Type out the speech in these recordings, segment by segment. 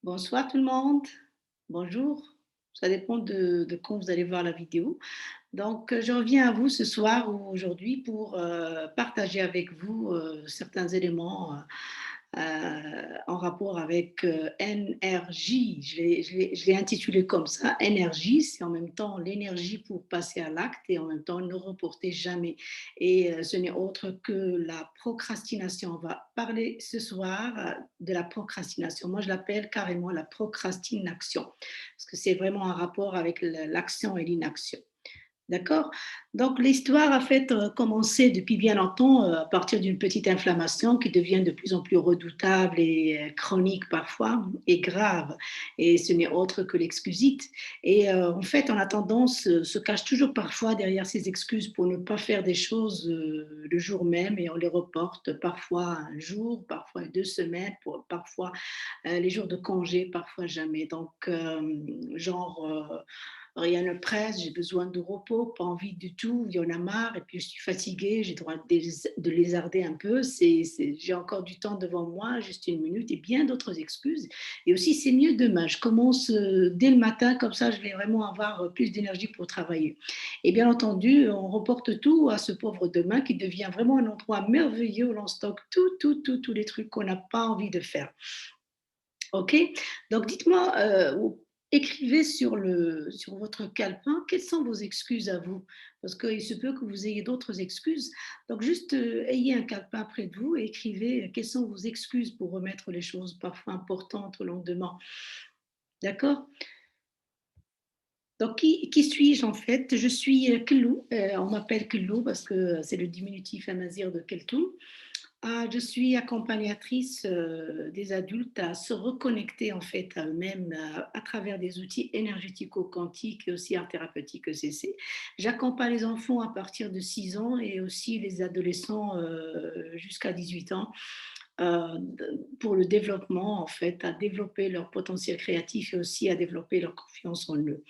Bonsoir tout le monde. Bonjour. Ça dépend de quand vous allez voir la vidéo. Donc, je reviens à vous ce soir ou aujourd'hui pour partager avec vous certains éléments en rapport avec énergie. Je l'ai intitulé comme ça. Énergie, c'est en même temps l'énergie pour passer à l'acte et en même temps ne reporter jamais. Et ce n'est autre que la procrastination. On va parler ce soir de la procrastination. Moi, je l'appelle carrément la procrastination parce que c'est vraiment un rapport avec l'action et l'inaction. D'accord? Donc l'histoire a fait commencer depuis bien longtemps à partir d'une petite inflammation qui devient de plus en plus redoutable et chronique parfois et grave. Et ce n'est autre que l'excusite. Et en fait, on a tendance, se cache toujours parfois derrière ces excuses pour ne pas faire des choses le jour même et on les reporte parfois un jour, parfois 2 semaines, parfois les jours de congé, parfois jamais. Donc, genre, rien ne presse, j'ai besoin de repos, pas envie du tout, il y en a marre, et puis je suis fatiguée, j'ai droit de lézarder un peu, j'ai encore du temps devant moi, juste 1 minute, et bien d'autres excuses. Et aussi, c'est mieux demain, je commence dès le matin, comme ça je vais vraiment avoir plus d'énergie pour travailler. Et bien entendu, on reporte tout à ce pauvre demain qui devient vraiment un endroit merveilleux où l'on stocke tous les trucs qu'on n'a pas envie de faire. OK? Donc dites-moi, ou écrivez sur votre calepin, quelles sont vos excuses à vous? Parce qu'il se peut que vous ayez d'autres excuses. Donc juste, ayez un calepin près de vous et écrivez, quelles sont vos excuses pour remettre les choses parfois importantes au lendemain. D'accord? Donc qui suis-je en fait? Je suis, Kelou, on m'appelle Kelou parce que c'est le diminutif amazigh de Keltoum. Je suis accompagnatrice des adultes à se reconnecter en fait à eux-mêmes à travers des outils énergético-quantiques et aussi art thérapeutique ECC. J'accompagne les enfants à partir de 6 ans et aussi les adolescents jusqu'à 18 ans pour le développement en fait, à développer leur potentiel créatif et aussi à développer leur confiance en eux.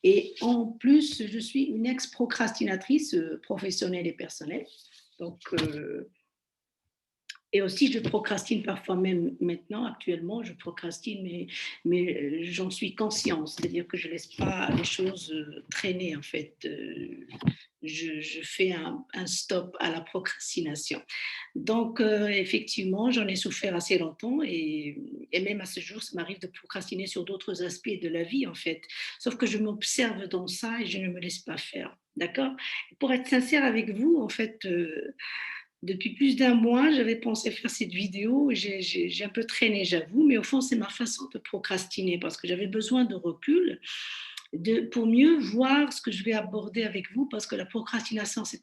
Et en plus, je suis une ex-procrastinatrice professionnelle et personnelle. Donc, et aussi, je procrastine parfois même maintenant, actuellement, je procrastine, mais j'en suis consciente, c'est-à-dire que je ne laisse pas les choses traîner, en fait. Je fais un stop à la procrastination. Donc, effectivement, j'en ai souffert assez longtemps et même à ce jour, ça m'arrive de procrastiner sur d'autres aspects de la vie, en fait. Sauf que je m'observe dans ça et je ne me laisse pas faire. D'accord? Pour être sincère avec vous, en fait, depuis plus d'un mois, j'avais pensé faire cette vidéo. J'ai un peu traîné, j'avoue, mais au fond, c'est ma façon de procrastiner parce que j'avais besoin de recul pour mieux voir ce que je vais aborder avec vous parce que la procrastination, c'est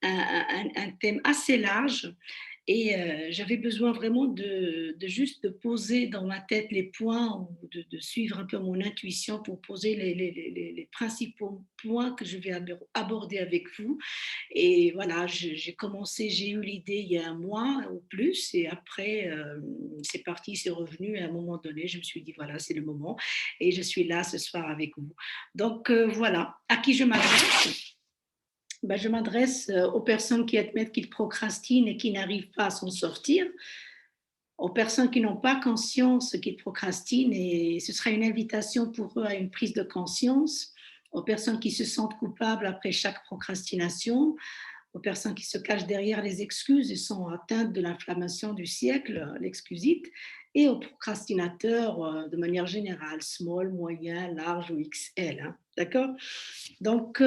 un thème assez large et j'avais besoin vraiment de juste de poser dans ma tête les points ou de suivre un peu mon intuition pour poser les principaux points que je vais aborder avec vous. Et voilà, j'ai commencé, j'ai eu l'idée il y a un mois ou plus et après, c'est parti, c'est revenu et à un moment donné, je me suis dit: «Voilà, c'est le moment» et je suis là ce soir avec vous. Donc voilà, à qui je m'adresse? Bah, je m'adresse, aux personnes qui admettent qu'ils procrastinent et qui n'arrivent pas à s'en sortir, aux personnes qui n'ont pas conscience qu'ils procrastinent et ce sera une invitation pour eux à une prise de conscience, aux personnes qui se sentent coupables après chaque procrastination, aux personnes qui se cachent derrière les excuses et sont atteintes de l'inflammation du siècle, l'excusite, et aux procrastinateurs de manière générale, small, moyen, large ou XL. Hein, d'accord? Donc,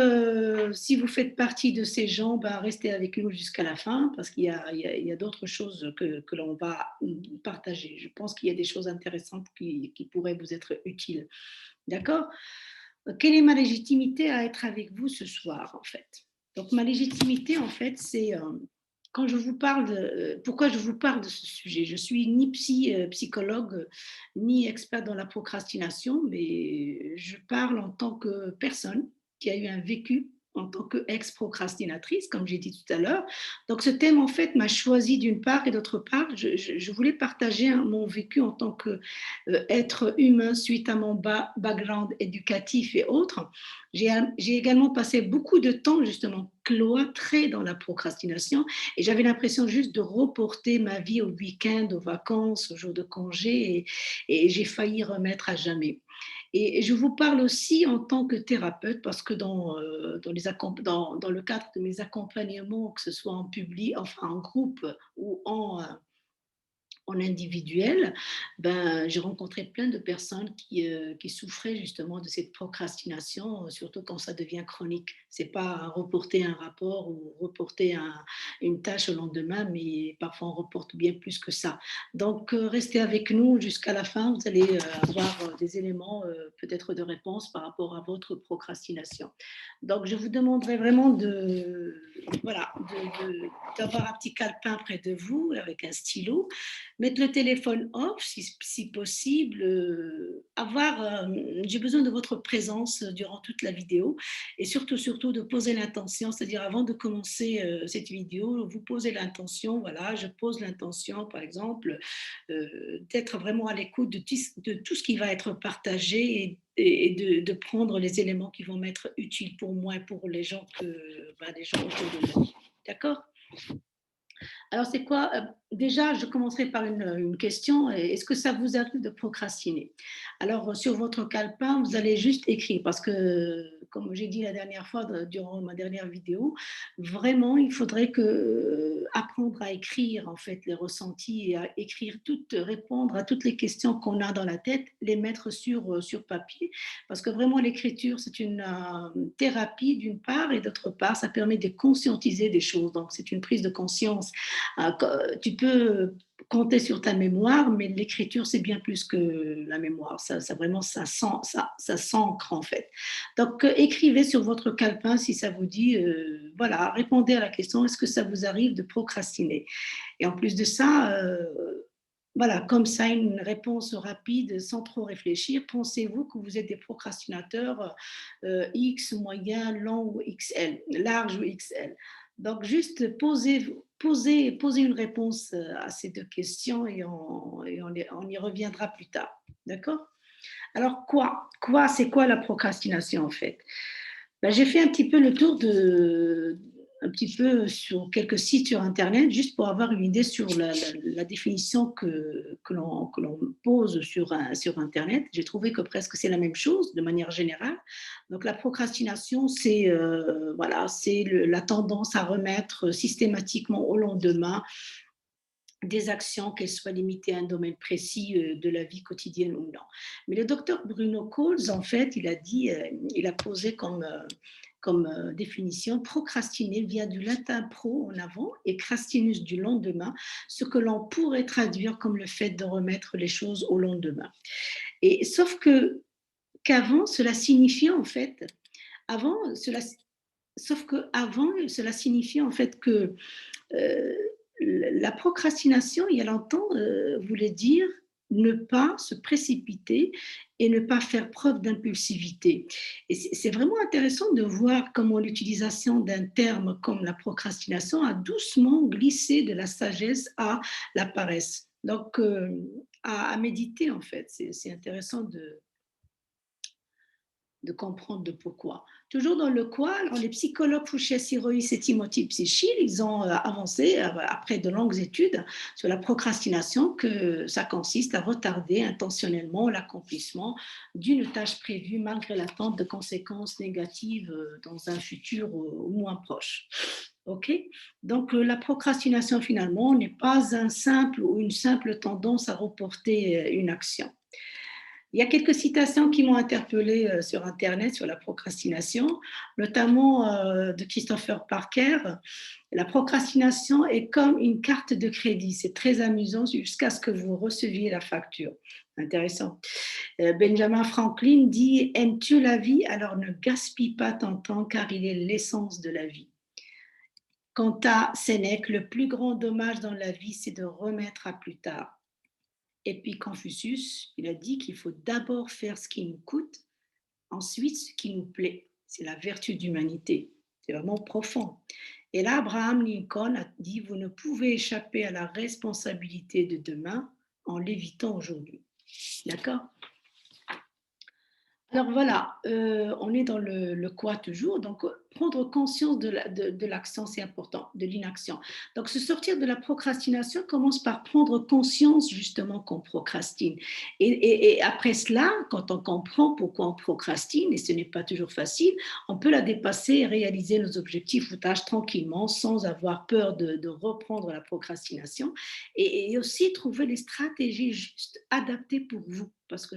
si vous faites partie de ces gens, ben, restez avec nous jusqu'à la fin parce qu'il y a d'autres choses que l'on va partager. Je pense qu'il y a des choses intéressantes qui pourraient vous être utiles. D'accord? Quelle est ma légitimité à être avec vous ce soir, en fait? Donc, ma légitimité, en fait, c'est quand je vous parle pourquoi je vous parle de ce sujet? Je suis ni psychologue, ni expert dans la procrastination, mais je parle en tant que personne qui a eu un vécu en tant qu'ex-procrastinatrice, comme j'ai dit tout à l'heure. Donc, ce thème, en fait, m'a choisi d'une part et d'autre part, je voulais partager mon vécu en tant qu'être humain suite à mon background éducatif et autres. J'ai également passé beaucoup de temps, justement, cloîtrée dans la procrastination et j'avais l'impression juste de reporter ma vie au week-end, aux vacances, aux jours de congé et j'ai failli remettre à jamais. Et je vous parle aussi en tant que thérapeute parce que dans le cadre de mes accompagnements, que ce soit en public, enfin en groupe ou en individuel, ben, j'ai rencontré plein de personnes qui souffraient justement de cette procrastination, surtout quand ça devient chronique. C'est pas reporter un rapport ou reporter une tâche au lendemain, mais parfois on reporte bien plus que ça. Donc, restez avec nous jusqu'à la fin. Vous allez avoir des éléments peut-être de réponse par rapport à votre procrastination. Donc, je vous demanderai vraiment voilà, d'avoir un petit calepin près de vous avec un stylo, mettre le téléphone off si possible, j'ai besoin de votre présence durant toute la vidéo et surtout de poser l'intention, c'est-à-dire avant de commencer cette vidéo, vous posez l'intention, voilà, je pose l'intention par exemple d'être vraiment à l'écoute de tout ce qui va être partagé et de prendre les éléments qui vont m'être utiles pour moi et pour les gens, les gens autour de moi. D'accord? Alors, c'est quoi déjà, je commencerai par une question. Est-ce que ça vous arrive de procrastiner? Alors, sur votre calepin, vous allez juste écrire parce que, comme j'ai dit la dernière fois, durant ma dernière vidéo, vraiment, il faudrait apprendre à écrire en fait les ressentis et à écrire répondre à toutes les questions qu'on a dans la tête, les mettre sur papier parce que vraiment, l'écriture, c'est une thérapie d'une part et d'autre part, ça permet de conscientiser des choses. Donc, c'est une prise de conscience. Tu peux compter sur ta mémoire, mais l'écriture, c'est bien plus que la mémoire. Vraiment, ça s'ancre en fait. Donc, écrivez sur votre calepin si ça vous dit, voilà, répondez à la question, est-ce que ça vous arrive de procrastiner? Et en plus de ça, voilà, comme ça, une réponse rapide sans trop réfléchir. Pensez-vous que vous êtes des procrastinateurs X, moyen, long ou XL, large ou XL? Donc, juste posez une réponse à ces deux questions et on y reviendra plus tard. D'accord? Alors, c'est quoi la procrastination en fait? Ben, j'ai fait un petit peu le tour un petit peu sur quelques sites sur Internet, juste pour avoir une idée sur la définition que l'on pose sur Internet. J'ai trouvé que presque c'est la même chose de manière générale. Donc la procrastination, c'est la tendance à remettre systématiquement au lendemain des actions, qu'elles soient limitées à un domaine précis de la vie quotidienne ou non. Mais le docteur Bruno Coles, en fait, il a posé comme définition, procrastiner vient du latin pro en avant et crastinus du lendemain, ce que l'on pourrait traduire comme le fait de remettre les choses au lendemain. Et sauf qu'avant, cela signifiait en fait, avant, cela, sauf qu'avant, cela signifiait en fait que euh, la procrastination, il y a longtemps, voulait dire ne pas se précipiter et ne pas faire preuve d'impulsivité. Et c'est vraiment intéressant de voir comment l'utilisation d'un terme comme la procrastination a doucement glissé de la sagesse à la paresse. Donc, à méditer, en fait, c'est intéressant de comprendre de pourquoi. Toujours dans le quoi, alors les psychologues Fouché, Siroïs et Timothy Psychil, ils ont avancé, après de longues études, sur la procrastination, que ça consiste à retarder intentionnellement l'accomplissement d'une tâche prévue malgré l'attente de conséquences négatives dans un futur moins proche. OK? Donc, la procrastination, finalement, n'est pas une simple tendance à reporter une action. Il y a quelques citations qui m'ont interpellée sur Internet sur la procrastination, notamment de Christopher Parker. La procrastination est comme une carte de crédit. C'est très amusant jusqu'à ce que vous receviez la facture. Intéressant. Benjamin Franklin dit: aimes-tu la vie? Alors ne gaspille pas ton temps car il est l'essence de la vie. Quant à Sénèque, le plus grand dommage dans la vie, c'est de remettre à plus tard. Et puis Confucius, il a dit qu'il faut d'abord faire ce qui nous coûte, ensuite ce qui nous plaît. C'est la vertu d'humanité. C'est vraiment profond. Et là, Abraham Lincoln a dit, vous ne pouvez échapper à la responsabilité de demain en l'évitant aujourd'hui. D'accord? Alors voilà, on est dans le quoi toujours, donc prendre conscience de l'action, c'est important, de l'inaction. Donc se sortir de la procrastination commence par prendre conscience justement qu'on procrastine. Et après cela, quand on comprend pourquoi on procrastine, et ce n'est pas toujours facile, on peut la dépasser et réaliser nos objectifs ou tâches tranquillement sans avoir peur de reprendre la procrastination et aussi trouver les stratégies justes adaptées pour vous. Parce que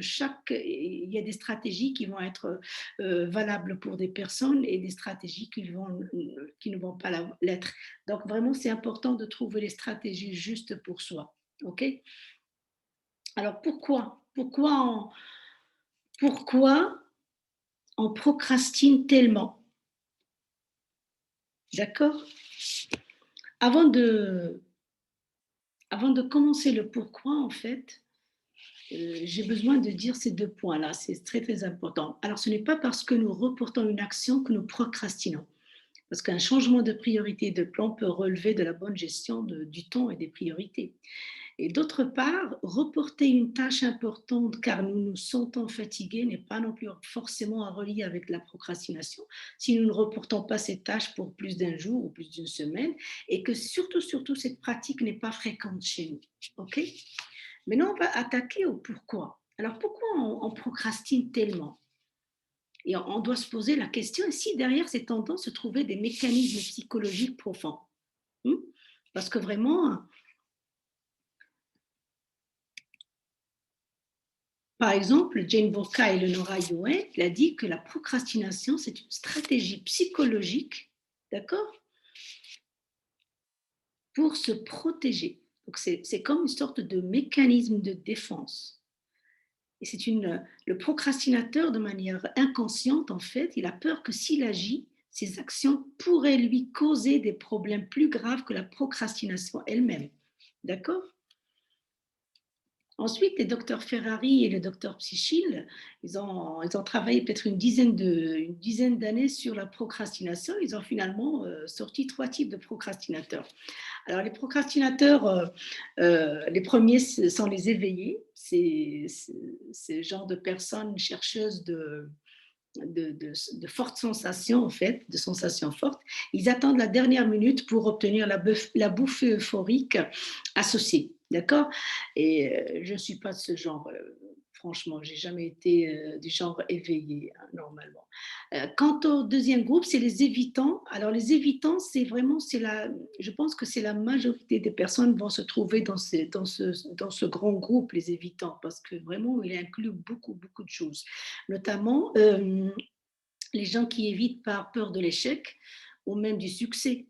il y a des stratégies qui vont être valables pour des personnes et des stratégies qui ne vont pas l'être. Donc vraiment, c'est important de trouver les stratégies justes pour soi. OK? Alors pourquoi on procrastine tellement? D'accord? Avant de, avant de commencer le pourquoi, en fait, j'ai besoin de dire ces deux points-là, c'est très très important. Alors ce n'est pas parce que nous reportons une action que nous procrastinons, parce qu'un changement de priorité de plan peut relever de la bonne gestion du temps et des priorités. Et d'autre part, reporter une tâche importante car nous nous sentons fatigués n'est pas non plus forcément à relier avec la procrastination si nous ne reportons pas cette tâche pour plus d'un jour ou plus d'une semaine et que surtout, cette pratique n'est pas fréquente chez nous. OK? Maintenant, on va attaquer au pourquoi. Alors, pourquoi on procrastine tellement? Et on doit se poser la question si derrière ces tendances se trouvaient des mécanismes psychologiques profonds. Hmm. Parce que vraiment, par exemple, Jane Burka et Lenora Yoel a dit que la procrastination, c'est une stratégie psychologique, d'accord, pour se protéger. Donc, c'est comme une sorte de mécanisme de défense. Et le procrastinateur, de manière inconsciente, en fait, il a peur que s'il agit, ses actions pourraient lui causer des problèmes plus graves que la procrastination elle-même. D'accord? Ensuite, les docteurs Ferrari et le docteur Psychil, ils ont travaillé peut-être une dizaine d'années sur la procrastination. Ils ont finalement sorti 3 types de procrastinateurs. Alors, les procrastinateurs, les premiers sont les éveillés. C'est le genre de personnes chercheuses de fortes sensations, en fait, de sensations fortes. Ils attendent la dernière minute pour obtenir la bouffée euphorique associée. D'accord? Et je ne suis pas de ce genre. Franchement, j'ai jamais été du genre éveillé, hein, normalement. Quant au deuxième groupe, c'est les évitants. Alors, les évitants, je pense que c'est la majorité des personnes vont se trouver dans ce grand groupe, les évitants, parce que vraiment, il inclut beaucoup de choses. Notamment, les gens qui évitent par peur de l'échec ou même du succès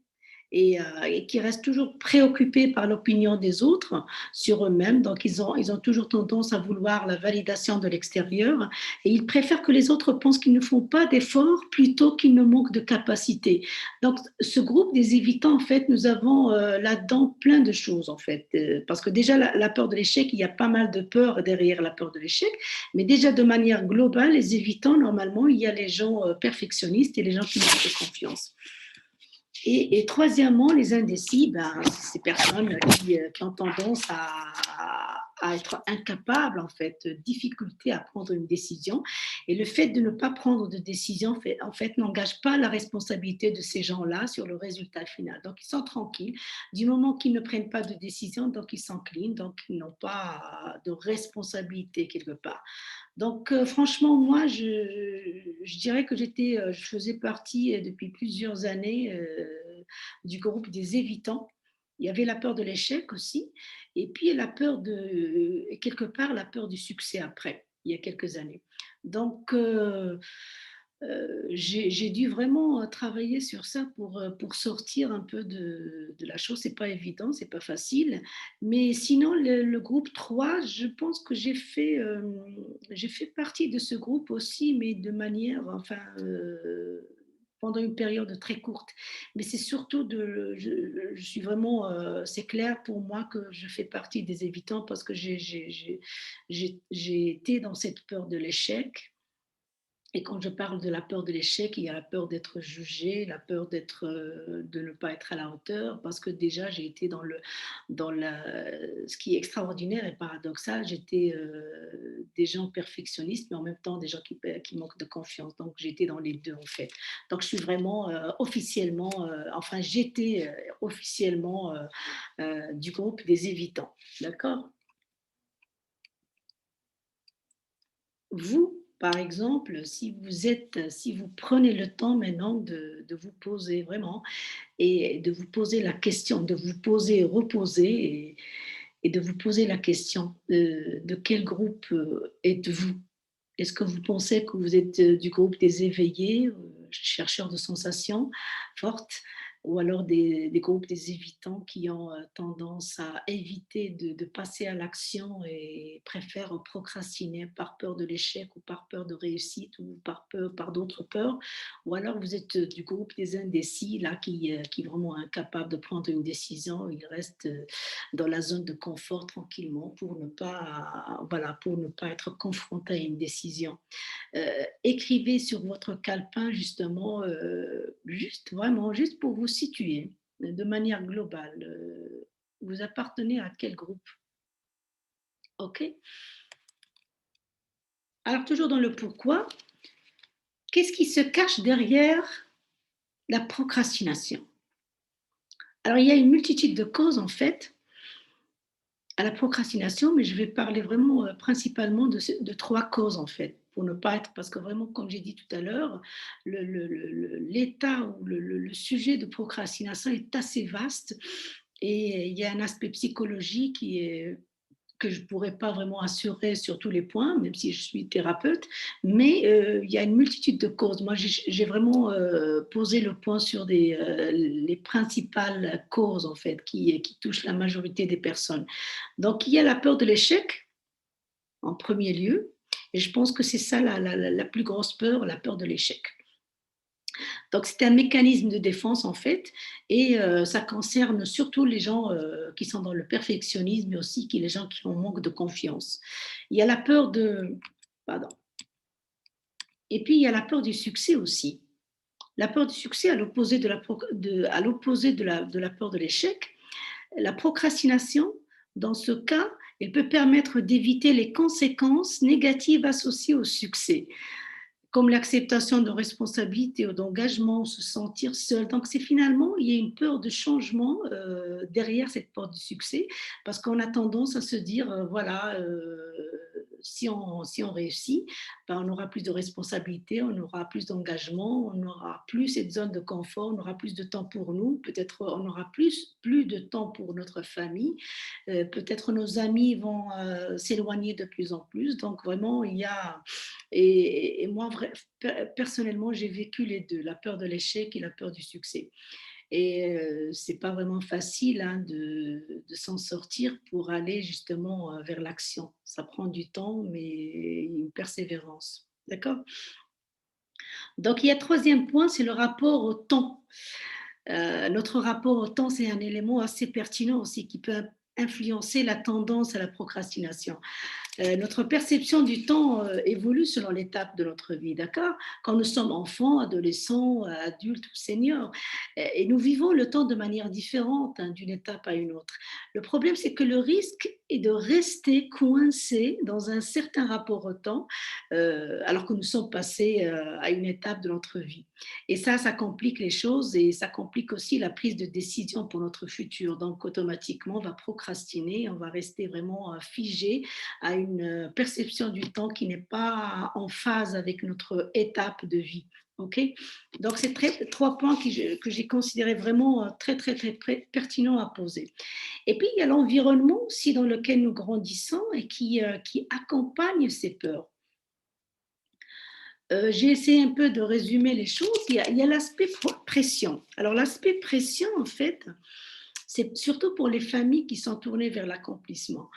et qui restent toujours préoccupés par l'opinion des autres sur eux-mêmes. Donc, ils ont toujours tendance à vouloir la validation de l'extérieur et ils préfèrent que les autres pensent qu'ils ne font pas d'efforts plutôt qu'ils ne manquent de capacité. Donc, ce groupe des évitants, en fait, nous avons là-dedans plein de choses, en fait. Parce que déjà, la peur de l'échec, il y a pas mal de peur derrière la peur de l'échec. Mais déjà, de manière globale, les évitants, normalement, il y a les gens perfectionnistes et les gens qui manquent de confiance. Et troisièmement, les indécis, ben, ces personnes qui ont tendance à être incapables, en fait, difficulté à prendre une décision. Et le fait de ne pas prendre de décision, en fait, n'engage pas la responsabilité de ces gens-là sur le résultat final. Donc, ils sont tranquilles. Du moment qu'ils ne prennent pas de décision, donc ils s'inclinent, donc ils n'ont pas de responsabilité quelque part. Donc, franchement, moi, je dirais que je faisais partie depuis plusieurs années du groupe des évitants. Il y avait la peur de l'échec aussi, et puis quelque part, la peur du succès après, il y a quelques années. Donc, j'ai dû vraiment travailler sur ça pour sortir un peu de la chose. C'est pas évident, c'est pas facile. Mais sinon, le groupe 3, je pense que j'ai fait partie de ce groupe aussi, mais de manière, enfin, pendant une période très courte. Mais c'est surtout je suis vraiment, c'est clair pour moi que je fais partie des évitants parce que j'ai été dans cette peur de l'échec Et quand je parle de la peur de l'échec, il y a la peur d'être jugé, la peur de ne pas être à la hauteur, parce que déjà j'ai été dans la, ce qui est extraordinaire et paradoxal, j'étais des gens perfectionnistes, mais en même temps des gens qui manquent de confiance. Donc j'étais dans les deux en fait. Donc je suis vraiment officiellement, enfin j'étais officiellement du groupe des évitants. D'accord. Vous, par exemple, si vous prenez le temps maintenant de vous poser vraiment et de vous poser la question, de vous poser, reposer et de vous poser la question de quel groupe êtes-vous? Est-ce que vous pensez que vous êtes du groupe des éveillés, chercheurs de sensations fortes, ou alors des groupes des évitants qui ont tendance à éviter de passer à l'action et préfèrent procrastiner par peur de l'échec ou par peur de réussite ou par peur, par d'autres peurs, ou alors vous êtes du groupe des indécis là qui est vraiment incapable de prendre une décision, ils restent dans la zone de confort tranquillement pour ne pas, voilà, pour ne pas être confronté à une décision. Écrivez sur votre calepin justement, juste vraiment, juste pour vous situer de manière globale. Vous appartenez à quel groupe? OK. Alors toujours dans le pourquoi, qu'est-ce qui se cache derrière la procrastination? Alors il y a une multitude de causes en fait à la procrastination, mais je vais parler vraiment principalement de trois causes en fait, pour ne pas être, parce que vraiment, comme j'ai dit tout à l'heure, l'état ou le sujet de procrastination est assez vaste et il y a un aspect psychologique qui est que je ne pourrais pas vraiment assurer sur tous les points, même si je suis thérapeute, mais il y a une multitude de causes. Moi, j'ai vraiment posé le point sur les principales causes, en fait, qui touchent la majorité des personnes. Donc, il y a la peur de l'échec, en premier lieu, et je pense que c'est ça la plus grosse peur, la peur de l'échec. Donc, c'est un mécanisme de défense, en fait, et ça concerne surtout les gens qui sont dans le perfectionnisme, mais aussi les gens qui ont manque de confiance. Il y a la peur de... Pardon. Et puis, il y a la peur du succès aussi. La peur du succès, à l'opposé à l'opposé de la peur de l'échec, la procrastination, dans ce cas, elle peut permettre d'éviter les conséquences négatives associées au succès, comme l'acceptation de responsabilités ou d'engagement, se sentir seul. Donc, c'est finalement, il y a une peur de changement derrière cette porte du succès, parce qu'on a tendance à se dire, voilà, si on réussit, ben, on aura plus de responsabilités, on aura plus d'engagement, on n'aura plus cette zone de confort, on aura plus de temps pour nous, peut-être on aura plus de temps pour notre famille, peut-être nos amis vont s'éloigner de plus en plus. Donc, vraiment, il y a et moi, personnellement, j'ai vécu les deux, la peur de l'échec et la peur du succès. Et c'est pas vraiment facile hein, de s'en sortir pour aller justement vers l'action. Ça prend du temps, mais une persévérance. D'accord. Donc, il y a troisième point, c'est le rapport au temps. Notre rapport au temps, c'est un élément assez pertinent aussi qui peut influencer la tendance à la procrastination. Notre perception du temps évolue selon l'étape de notre vie, d'accord. Quand nous sommes enfants, adolescents, adultes ou seniors, et nous vivons le temps de manière différente hein, d'une étape à une autre. Le problème, c'est que le risque est de rester coincé dans un certain rapport au temps, alors que nous sommes passés à une étape de notre vie. Et ça complique les choses et ça complique aussi la prise de décision pour notre futur. Donc, automatiquement, on va procrastiner, on va rester vraiment figé à une perception du temps qui n'est pas en phase avec notre étape de vie. Ok. Donc, c'est trois points que j'ai considérés vraiment très pertinents à poser. Et puis, il y a l'environnement aussi dans lequel nous grandissons et qui accompagne ces peurs. J'ai essayé un peu de résumer les choses. Il y a l'aspect pression. Alors, l'aspect pression, en fait, c'est surtout pour les familles qui sont tournées vers l'accomplissement.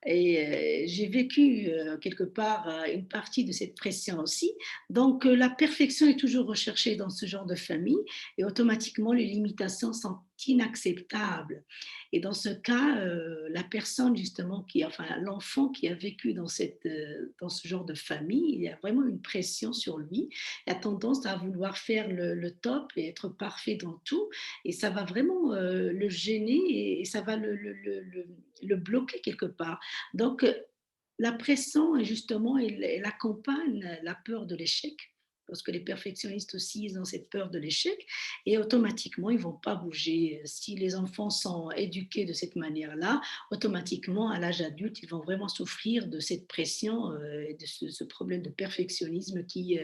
Et j'ai vécu quelque part une partie de cette pression aussi. Donc, la perfection est toujours recherchée dans ce genre de famille et automatiquement, les limitations sont inacceptable. Et dans ce cas, la personne justement enfin l'enfant qui a vécu dans ce genre de famille, il y a vraiment une pression sur lui. Il a tendance à vouloir faire le top et être parfait dans tout et ça va vraiment, le gêner et ça va le bloquer quelque part. Donc, la pression justement, elle accompagne la peur de l'échec, parce que les perfectionnistes aussi, ils ont cette peur de l'échec et automatiquement, ils ne vont pas bouger. Si les enfants sont éduqués de cette manière-là, automatiquement, à l'âge adulte, ils vont vraiment souffrir de cette pression et de ce problème de perfectionnisme qui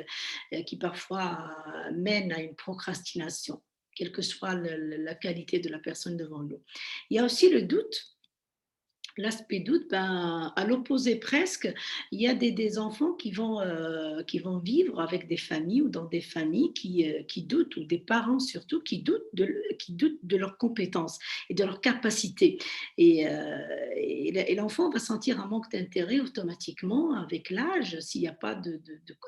parfois mène à une procrastination, quelle que soit la qualité de la personne devant nous. Il y a aussi le doute. L'aspect doute, ben, à l'opposé presque, il y a des enfants qui vont vivre avec des familles ou dans des familles qui doutent, ou des parents surtout, qui doutent de leurs compétences et de leurs capacités. Et l'enfant va sentir un manque d'intérêt automatiquement avec l'âge. S'il n'y a pas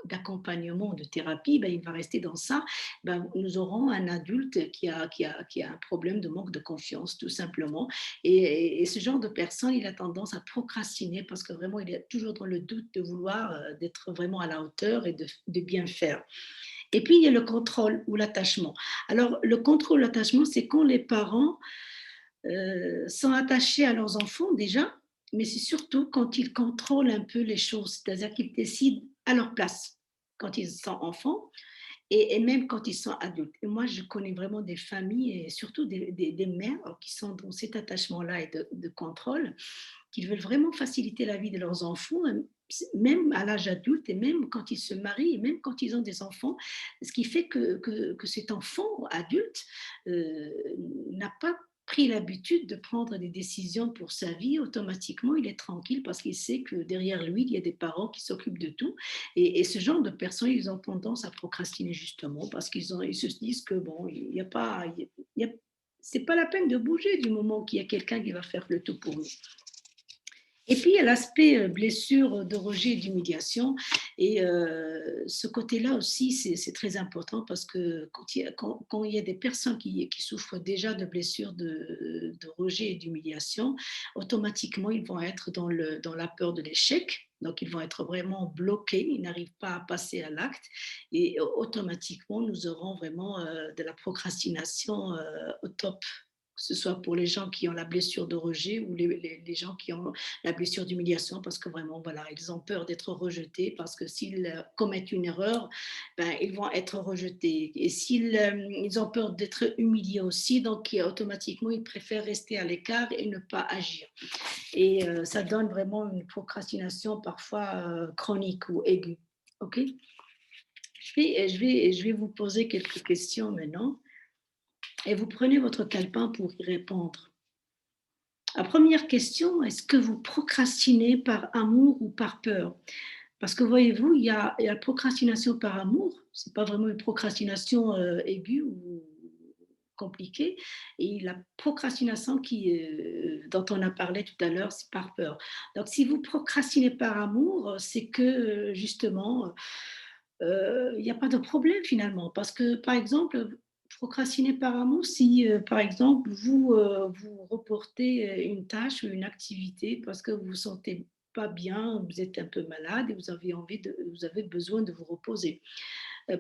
d'accompagnement, de thérapie, ben, il va rester dans ça. Ben, nous aurons un adulte qui a un problème de manque de confiance, tout simplement. Et ce genre de personne, il a tendance à procrastiner parce que vraiment, il est toujours dans le doute de vouloir d'être vraiment à la hauteur et de bien faire. Et puis, il y a le contrôle ou l'attachement. Alors, le contrôle, l'attachement, c'est quand les parents sont attachés à leurs enfants déjà, mais c'est surtout quand ils contrôlent un peu les choses, c'est-à-dire qu'ils décident à leur place quand ils sont enfants et même quand ils sont adultes. Et moi, je connais vraiment des familles et surtout des mères qui sont dans cet attachement-là et de contrôle, qui veulent vraiment faciliter la vie de leurs enfants, même à l'âge adulte et même quand ils se marient et même quand ils ont des enfants, ce qui fait que cet enfant adulte n'a pas pris l'habitude de prendre des décisions pour sa vie, automatiquement, il est tranquille parce qu'il sait que derrière lui, il y a des parents qui s'occupent de tout. Et ce genre de personnes, ils ont tendance à procrastiner justement parce ils se disent que bon, il n'y a pas, il y a- c'est pas la peine de bouger du moment qu'il y a quelqu'un qui va faire le tout pour nous. Et puis, il y a l'aspect blessure de rejet et d'humiliation. Et ce côté-là aussi, c'est très important parce que quand il y a des personnes qui souffrent déjà de blessures de rejet et d'humiliation, automatiquement, ils vont être dans la peur de l'échec. Donc, ils vont être vraiment bloqués, ils n'arrivent pas à passer à l'acte. Et automatiquement, nous aurons vraiment de la procrastination au top, que ce soit pour les gens qui ont la blessure de rejet ou les gens qui ont la blessure d'humiliation parce que vraiment, voilà, ils ont peur d'être rejetés parce que s'ils commettent une erreur, ben, ils vont être rejetés. Et ils ont peur d'être humiliés aussi, donc automatiquement, ils préfèrent rester à l'écart et ne pas agir. Et ça donne vraiment une procrastination parfois chronique ou aiguë. OK. Je vais vous poser quelques questions maintenant et vous prenez votre calepin pour y répondre. La première question, est-ce que vous procrastinez par amour ou par peur? Parce que voyez-vous, il y a la procrastination par amour, c'est pas vraiment une procrastination aiguë ou compliquée, et la procrastination dont on a parlé tout à l'heure, c'est par peur. Donc si vous procrastinez par amour, c'est que justement, il n'y a pas de problème finalement. Parce que par exemple, procrastiner par amour, si par exemple vous reportez une tâche ou une activité parce que vous vous sentez pas bien, vous êtes un peu malade et vous avez besoin de vous reposer.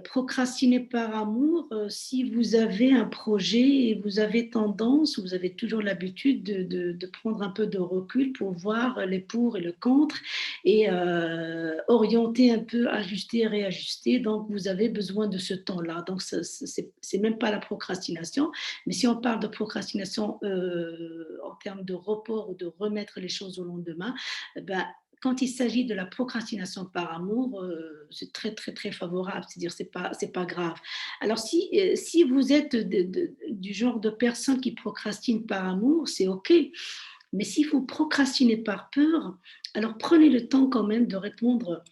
Procrastiner par amour, si vous avez un projet et vous avez tendance, vous avez toujours l'habitude de prendre un peu de recul pour voir les pour et le contre et orienter un peu, ajuster, réajuster. Donc, vous avez besoin de ce temps-là. Donc, c'est même pas la procrastination. Mais si on parle de procrastination en termes de report ou de remettre les choses au lendemain, ben, quand il s'agit de la procrastination par amour, c'est très, très, très favorable. C'est-à-dire, c'est pas grave. Alors, si vous êtes du genre de personne qui procrastine par amour, c'est OK. Mais si vous procrastinez par peur, alors prenez le temps quand même de répondre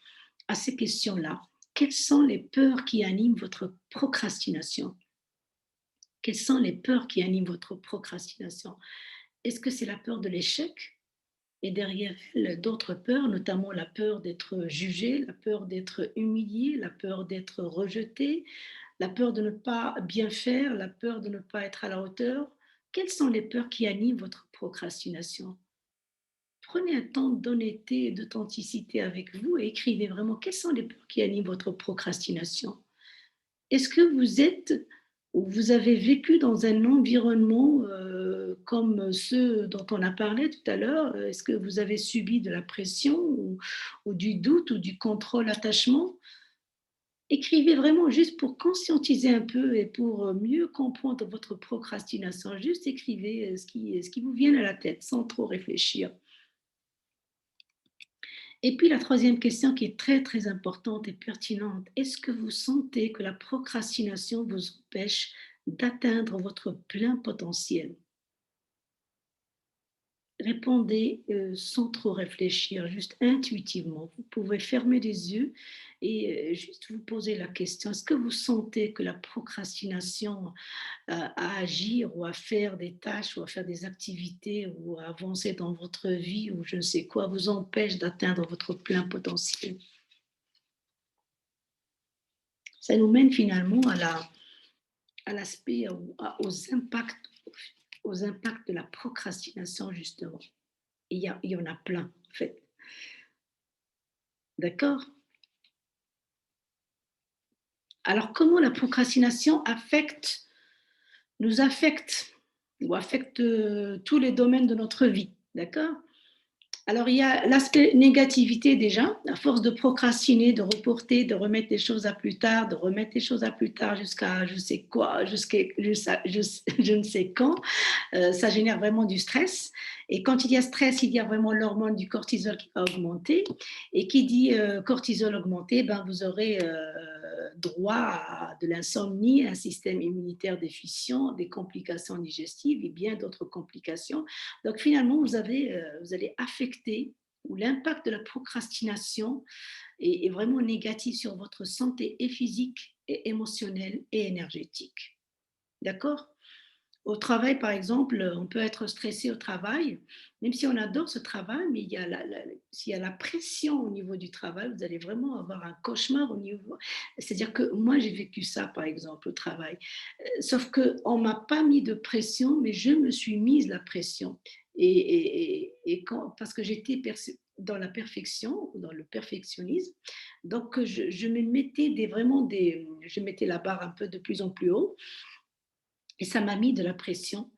à ces questions-là. Quelles sont les peurs qui animent votre procrastination? Quelles sont les peurs qui animent votre procrastination? Est-ce que c'est la peur de l'échec? Et derrière elle, d'autres peurs, notamment la peur d'être jugé, la peur d'être humilié, la peur d'être rejeté, la peur de ne pas bien faire, la peur de ne pas être à la hauteur. quelles sont les peurs qui animent votre procrastination? Prenez un temps d'honnêteté et d'authenticité avec vous et écrivez vraiment quelles sont les peurs qui animent votre procrastination. Est-ce que vous êtes ou vous avez vécu dans un environnement comme ceux dont on a parlé tout à l'heure? Est-ce que vous avez subi de la pression ou du doute ou du contrôle attachement? Écrivez vraiment juste pour conscientiser un peu et pour mieux comprendre votre procrastination. Juste écrivez ce qui vous vient à la tête sans trop réfléchir. Et puis la troisième question qui est très très importante et pertinente, est-ce que vous sentez que la procrastination vous empêche d'atteindre votre plein potentiel? Répondez sans trop réfléchir, juste intuitivement. Vous pouvez fermer les yeux et juste vous poser la question, est-ce que vous sentez que la procrastination à agir ou à faire des tâches ou à faire des activités ou à avancer dans votre vie ou je ne sais quoi vous empêche d'atteindre votre plein potentiel? Ça nous mène finalement à l'aspect, aux impacts de la procrastination, justement. Et il y en a plein, en fait. D'accord? Alors, comment la procrastination nous affecte ou affecte tous les domaines de notre vie? D'accord? Alors, il y a l'aspect négativité déjà, à force de procrastiner, de reporter, de remettre les choses à plus tard, de remettre les choses à plus tard jusqu'à je sais quoi, je ne sais quand, ça génère vraiment du stress. Et quand il y a stress, il y a vraiment l'hormone du cortisol qui va augmenter. Et qui dit cortisol augmenté, ben vous aurez droit à de l'insomnie, un système immunitaire déficient, des complications digestives et bien d'autres complications. Donc finalement, vous allez affecter ou l'impact de la procrastination est vraiment négatif sur votre santé et physique et émotionnelle et énergétique. D'accord? Au travail, par exemple, on peut être stressé au travail, même si on adore ce travail, mais s'il y a la pression au niveau du travail, vous allez vraiment avoir un cauchemar au niveau. C'est-à-dire que moi, j'ai vécu ça, par exemple, au travail. Sauf qu'on ne m'a pas mis de pression, mais je me suis mise la pression. Parce que j'étais dans la perfection, dans le perfectionnisme, donc je me mettais je mettais la barre un peu de plus en plus haut et ça m'a mis de la pression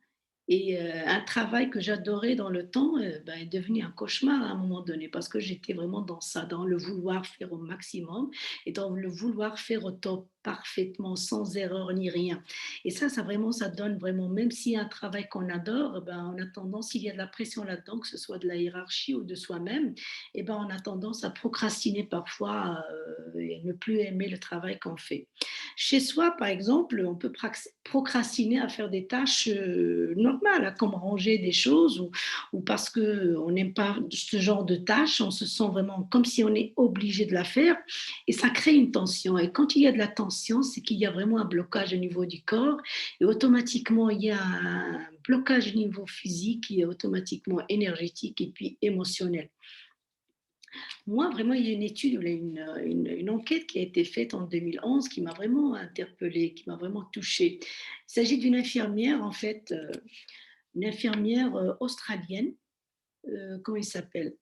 et un travail que j'adorais dans le temps, ben, est devenu un cauchemar à un moment donné parce que j'étais vraiment dans ça, dans le vouloir faire au maximum et dans le vouloir faire au top, parfaitement, sans erreur ni rien. Et ça vraiment, ça donne vraiment, même s'il y a un travail qu'on adore, ben, on a tendance, s'il y a de la pression là-dedans, que ce soit de la hiérarchie ou de soi-même, et ben, on a tendance à procrastiner parfois et ne plus aimer le travail qu'on fait. Chez soi, par exemple, on peut procrastiner à faire des tâches normales, hein, comme ranger des choses ou parce qu'on n'aime pas ce genre de tâches, on se sent vraiment comme si on est obligé de la faire et ça crée une tension. Et quand il y a de la tension, c'est qu'il y a vraiment un blocage au niveau du corps et automatiquement, il y a un blocage au niveau physique qui est automatiquement énergétique et puis émotionnel. Moi, vraiment, il y a une étude, une enquête qui a été faite en 2011 qui m'a vraiment interpellée, qui m'a vraiment touchée. Il s'agit d'une infirmière, en fait, une infirmière australienne, comment il s'appelle?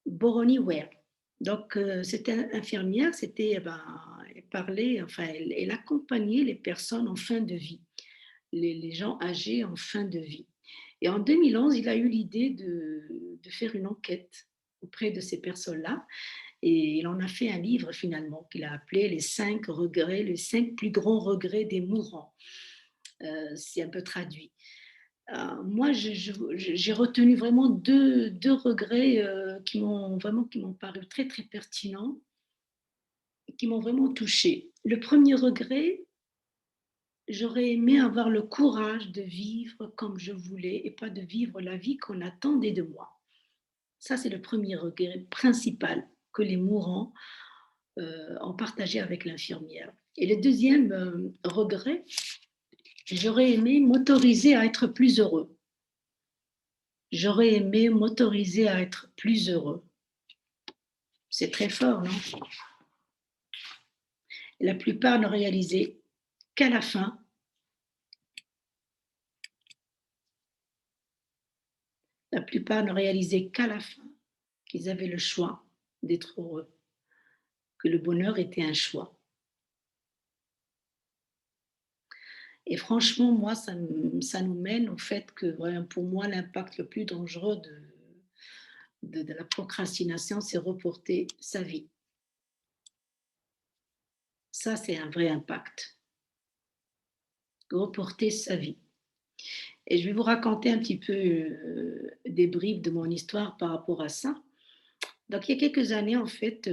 Boroni Ware. Donc, cette infirmière, elle parlait, enfin, elle accompagnait les personnes en fin de vie, les gens âgés en fin de vie. Et en 2011, il a eu l'idée de faire une enquête auprès de ces personnes-là et il en a fait un livre finalement qu'il a appelé Les 5 regrets, les 5 plus grands regrets des mourants. C'est un peu traduit. Moi, j'ai retenu vraiment deux regrets qui m'ont paru très très pertinents, et qui m'ont vraiment touchée. Le premier regret, j'aurais aimé avoir le courage de vivre comme je voulais et pas de vivre la vie qu'on attendait de moi. Ça, c'est le premier regret principal que les mourants ont partagé avec l'infirmière. Et le deuxième regret, j'aurais aimé m'autoriser à être plus heureux. J'aurais aimé m'autoriser à être plus heureux. C'est très fort, non? La plupart ne réalisaient qu'à la fin La plupart ne réalisaient qu'à la fin qu'ils avaient le choix d'être heureux, que le bonheur était un choix. Et franchement, moi, ça nous mène au fait que, voilà, pour moi, l'impact le plus dangereux de la procrastination, c'est reporter sa vie. Ça, c'est un vrai impact. Reporter sa vie. Et je vais vous raconter un petit peu des bribes de mon histoire par rapport à ça. Donc, il y a quelques années, en fait,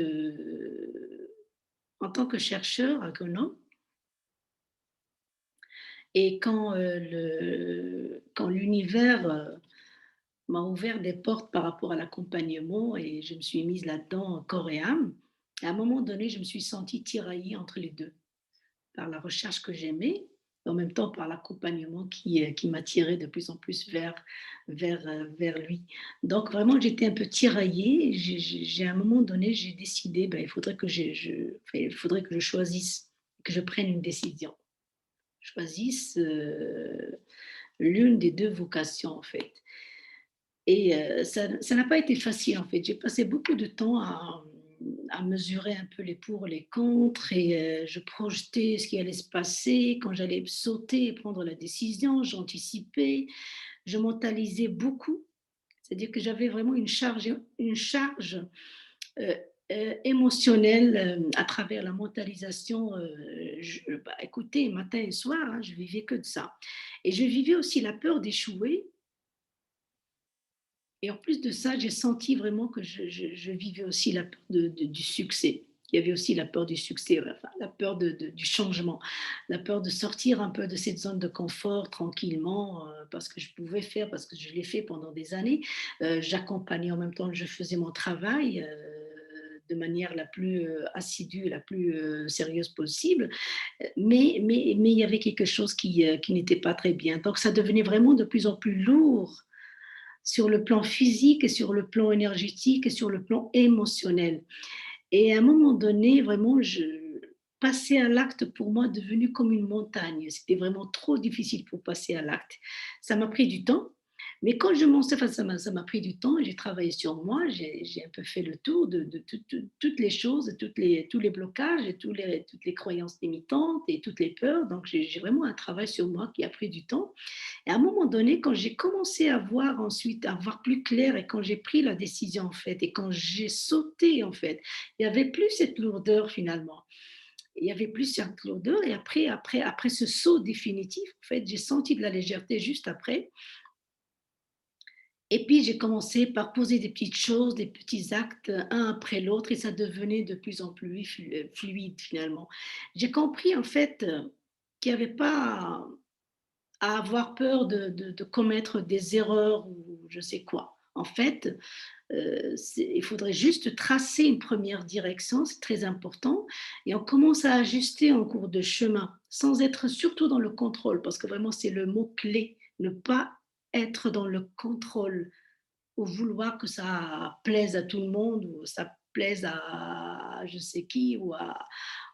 en tant que chercheur agronome, et quand l'univers m'a ouvert des portes par rapport à l'accompagnement et je me suis mise là-dedans corps et âme, à un moment donné, je me suis sentie tiraillée entre les deux, par la recherche que j'aimais, et en même temps par l'accompagnement qui m'attirait de plus en plus vers lui. Donc vraiment, j'étais un peu tiraillée. À un moment donné, j'ai décidé, ben, il faudrait que je choisisse, que je prenne une décision. Choisisse l'une des deux vocations, en fait. Et ça n'a pas été facile, en fait. J'ai passé beaucoup de temps à mesurer un peu les pour, les contre et je projetais ce qui allait se passer quand j'allais sauter et prendre la décision. J'anticipais, je mentalisais beaucoup. C'est-à-dire que j'avais vraiment une charge heu émotionnelle, à travers la mentalisation, bah, écoutez, matin et soir, hein, je vivais que de ça et je vivais aussi la peur d'échouer et en plus de ça, j'ai senti vraiment que je vivais aussi la peur du succès. Il y avait aussi la peur du succès, enfin, la peur du changement, la peur de sortir un peu de cette zone de confort tranquillement, parce que je pouvais faire, parce que je l'ai fait pendant des années. J'accompagnais en même temps, je faisais mon travail de manière la plus assidue, la plus sérieuse possible. Mais il y avait quelque chose qui n'était pas très bien. Donc ça devenait vraiment de plus en plus lourd sur le plan physique et sur le plan énergétique et sur le plan émotionnel. Et à un moment donné, vraiment, passer à l'acte pour moi devenu comme une montagne. C'était vraiment trop difficile pour passer à l'acte. Ça m'a pris du temps, mais quand je m'en suis, enfin, ça m'a pris du temps. J'ai travaillé sur moi, j'ai un peu fait le tour de toutes les choses, tous les blocages et toutes les croyances limitantes et toutes les peurs. Donc j'ai vraiment un travail sur moi qui a pris du temps. Et à un moment donné, quand j'ai commencé à voir ensuite, à voir plus clair et quand j'ai pris la décision en fait et quand j'ai sauté en fait, il n'y avait plus cette lourdeur finalement. Il n'y avait plus cette lourdeur et après ce saut définitif, en fait, j'ai senti de la légèreté juste après. Et puis j'ai commencé par poser des petites choses, des petits actes, un après l'autre et ça devenait de plus en plus fluide finalement. J'ai compris en fait qu'il n'y avait pas à avoir peur de commettre des erreurs ou je sais quoi. En fait, il faudrait juste tracer une première direction, c'est très important, et on commence à ajuster en cours de chemin, sans être surtout dans le contrôle, parce que vraiment c'est le mot-clé, ne pas être dans le contrôle, ou vouloir que ça plaise à tout le monde, ou ça plaise à je sais qui, ou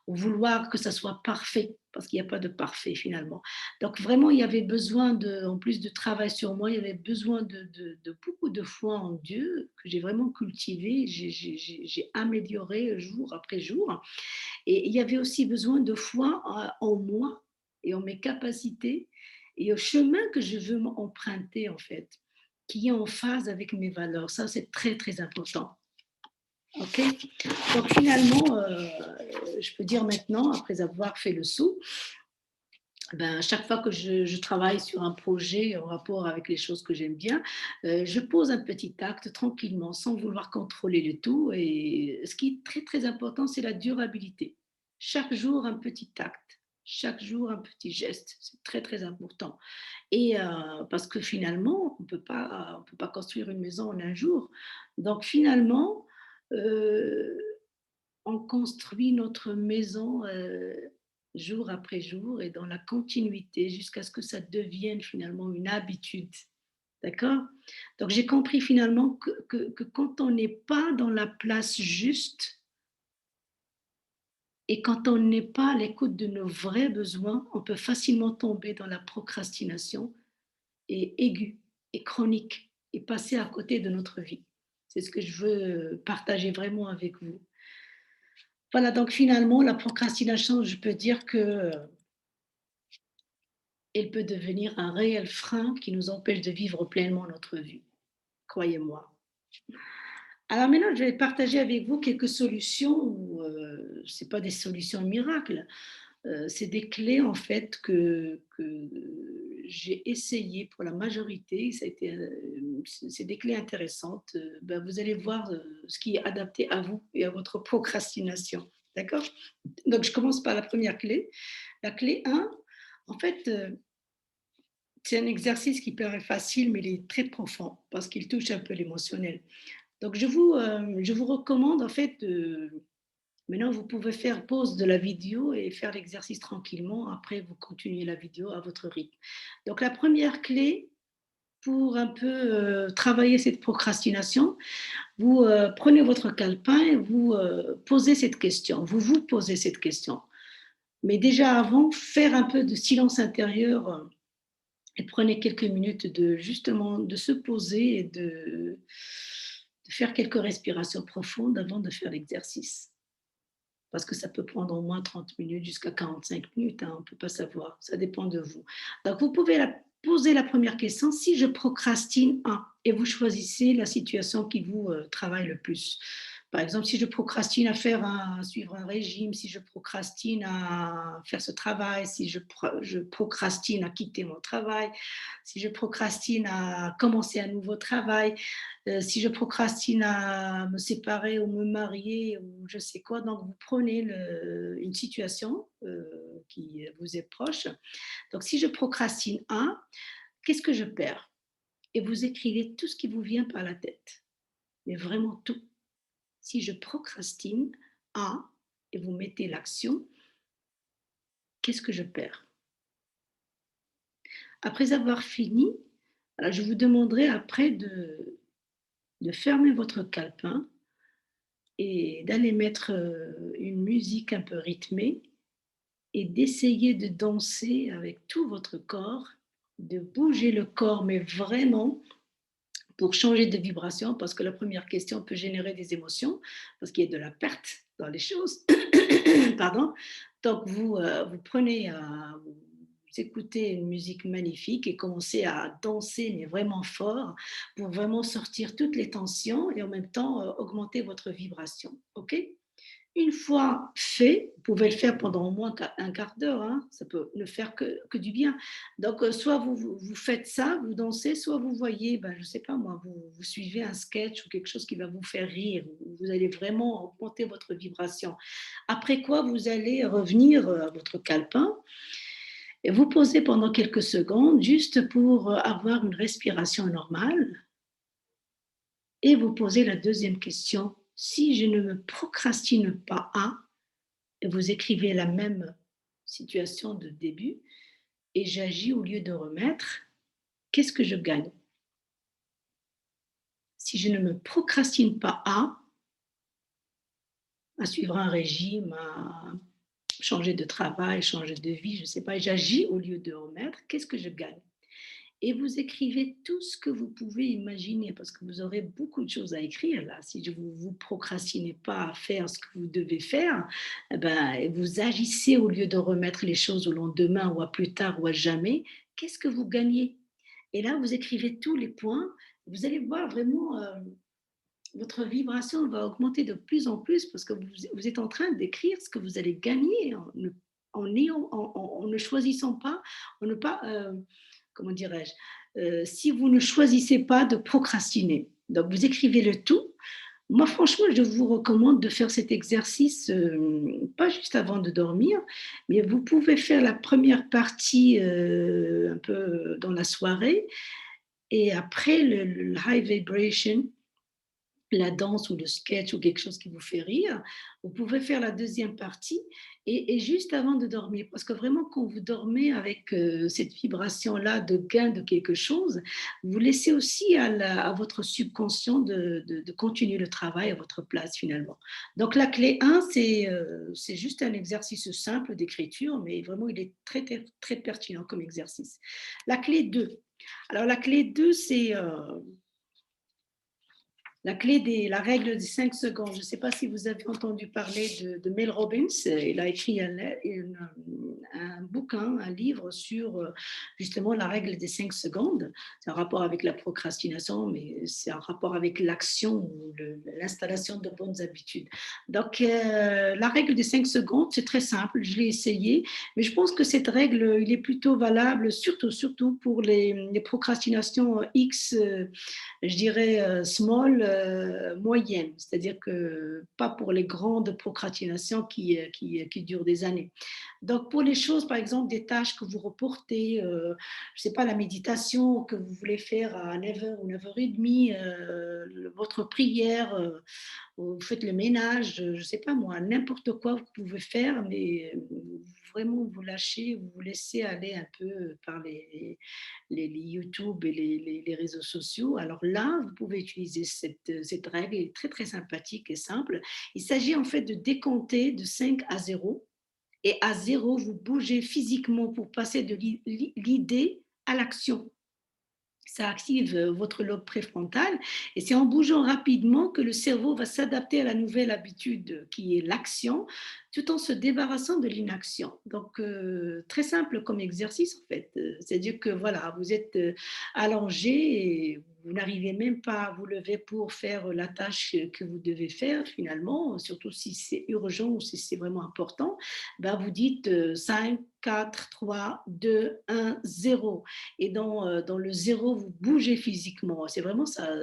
vouloir que ça soit parfait, parce qu'il n'y a pas de parfait finalement. Donc vraiment, il y avait besoin en plus de travail sur moi, il y avait besoin de beaucoup de foi en Dieu que j'ai vraiment cultivé, j'ai amélioré jour après jour. Et il y avait aussi besoin de foi en moi et en mes capacités et au chemin que je veux emprunter en fait, qui est en phase avec mes valeurs. Ça, c'est très, très important. OK? Donc finalement, je peux dire maintenant, après avoir fait le saut, ben, chaque fois que je travaille sur un projet en rapport avec les choses que j'aime bien, je pose un petit acte tranquillement, sans vouloir contrôler le tout et ce qui est très, très important, c'est la durabilité. Chaque jour, un petit acte, chaque jour, un petit geste, c'est très, très important et parce que finalement, on peut pas construire une maison en un jour. Donc finalement, heu on construit notre maison jour après jour et dans la continuité jusqu'à ce que ça devienne finalement une habitude. D'accord. Donc j'ai compris finalement que quand on n'est pas dans la place juste et quand on n'est pas à l'écoute de nos vrais besoins, on peut facilement tomber dans la procrastination et aiguë et chronique. et passer à côté de notre vie. C'est ce que je veux partager vraiment avec vous. Voilà, donc finalement, la procrastination, je peux dire que elle peut devenir un réel frein qui nous empêche de vivre pleinement notre vie, croyez-moi. Alors maintenant, je vais partager avec vous quelques solutions où, c'est pas des solutions miracles, c'est des clés en fait que j'ai essayé pour la majorité. Ça a été, c'est des clés intéressantes. Ben, vous allez voir ce qui est adapté à vous et à votre procrastination. D'accord? Donc, je commence par la première clé. La clé un, en fait, c'est un exercice qui paraît facile, mais il est très profond parce qu'il touche un peu l'émotionnel. Donc, je vous recommande en fait maintenant, vous pouvez faire pause de la vidéo et faire l'exercice tranquillement. Après, vous continuez la vidéo à votre rythme. Donc, la première clé pour un peu travailler cette procrastination, vous prenez votre calepin et vous posez cette question. Vous vous posez cette question. Mais déjà avant, faire un peu de silence intérieur et prenez quelques minutes de justement de se poser et de faire quelques respirations profondes avant de faire l'exercice. Parce que ça peut prendre au moins 30 minutes jusqu'à 45 minutes, hein, on ne peut pas savoir, ça dépend de vous. Donc vous pouvez poser la première question, si je procrastine un, et vous choisissez la situation qui vous travaille le plus. Par exemple, si je procrastine à suivre un régime, si je procrastine à faire ce travail, si je procrastine à quitter mon travail, si je procrastine à commencer un nouveau travail, si je procrastine à me séparer ou me marier ou je sais quoi, donc vous prenez une situation qui vous est proche. Donc si je procrastine un, qu'est-ce que je perds? Et vous écrivez tout ce qui vous vient par la tête, mais vraiment tout. Si je procrastine un, et vous mettez l'action, qu'est-ce que je perds? Après avoir fini, alors je vous demanderai après de fermer votre calepin et d'aller mettre une musique un peu rythmée et d'essayer de danser avec tout votre corps, de bouger le corps, mais vraiment pour changer de vibration, parce que la première question peut générer des émotions, parce qu'il y a de la perte dans les choses. Pardon. Donc, vous prenez, vous écoutez une musique magnifique et commencez à danser, mais vraiment fort, pour vraiment sortir toutes les tensions et en même temps augmenter votre vibration. OK? Une fois fait, vous pouvez le faire pendant au moins un quart d'heure, hein, ça peut ne faire que du bien. Donc, soit vous faites ça, vous dansez, soit vous voyez, ben, je ne sais pas moi, vous suivez un sketch ou quelque chose qui va vous faire rire, vous allez vraiment augmenter votre vibration. Après quoi, vous allez revenir à votre calepin et vous poser pendant quelques secondes juste pour avoir une respiration normale et vous posez la deuxième question. Si je ne me procrastine pas à, et vous écrivez la même situation de début et j'agis au lieu de remettre, qu'est-ce que je gagne? Si je ne me procrastine pas à suivre un régime, à changer de travail, changer de vie, je ne sais pas, et j'agis au lieu de remettre, qu'est-ce que je gagne? Et vous écrivez tout ce que vous pouvez imaginer parce que vous aurez beaucoup de choses à écrire là. Si vous procrastinez pas à faire ce que vous devez faire, eh ben, vous agissez au lieu de remettre les choses au lendemain ou à plus tard ou à jamais, qu'est-ce que vous gagnez? Et là, vous écrivez tous les points, vous allez voir vraiment votre vibration va augmenter de plus en plus parce que vous êtes en train d'écrire ce que vous allez gagner en ne choisissant pas, en ne pas, comment dirais-je, si vous ne choisissez pas de procrastiner. Donc, vous écrivez le tout. Moi, franchement, je vous recommande de faire cet exercice, pas juste avant de dormir, mais vous pouvez faire la première partie un peu dans la soirée et après le high vibration, la danse ou le sketch ou quelque chose qui vous fait rire, vous pouvez faire la deuxième partie et juste avant de dormir. Parce que vraiment, quand vous dormez avec cette vibration-là de gain de quelque chose, vous laissez aussi à votre subconscient de continuer le travail à votre place finalement. Donc la clé un, c'est juste un exercice simple d'écriture, mais vraiment, il est très, très, très pertinent comme exercice. La clé 2. Alors la clé 2, c'est La règle des 5 secondes. Je ne sais pas si vous avez entendu parler de Mel Robbins. Il a écrit un bouquin, un livre sur justement la règle des 5 secondes. C'est un rapport avec la procrastination, mais c'est un rapport avec l'action ou l'installation de bonnes habitudes. Donc, la règle des 5 secondes, c'est très simple. Je l'ai essayé, mais je pense que cette règle, il est plutôt valable, surtout pour les procrastinations X. Je dirais small, moyenne, c'est-à-dire que pas pour les grandes procrastinations qui durent des années. Donc, pour les choses, par exemple, des tâches que vous reportez, je ne sais pas, la méditation que vous voulez faire à 9h ou 9h30, votre prière, vous faites le ménage, je ne sais pas moi, n'importe quoi vous pouvez faire, mais vraiment vous lâchez, vous vous laissez aller un peu par les YouTube et les réseaux sociaux. Alors là, vous pouvez utiliser cette règle, elle est très très sympathique et simple. Il s'agit en fait de décompter de 5 à 0. Et à 0, vous bougez physiquement pour passer de l'idée à l'action. Ça active votre lobe préfrontal et c'est en bougeant rapidement que le cerveau va s'adapter à la nouvelle habitude qui est l'action tout en se débarrassant de l'inaction. Donc, très simple comme exercice en fait. C'est-à-dire que voilà, vous êtes allongé et vous n'arrivez même pas à vous lever pour faire la tâche que vous devez faire finalement, surtout si c'est urgent ou si c'est vraiment important. Ben, vous dites 5, 4, 3, 2, 1, 0 et dans le zéro, vous bougez physiquement. C'est vraiment ça,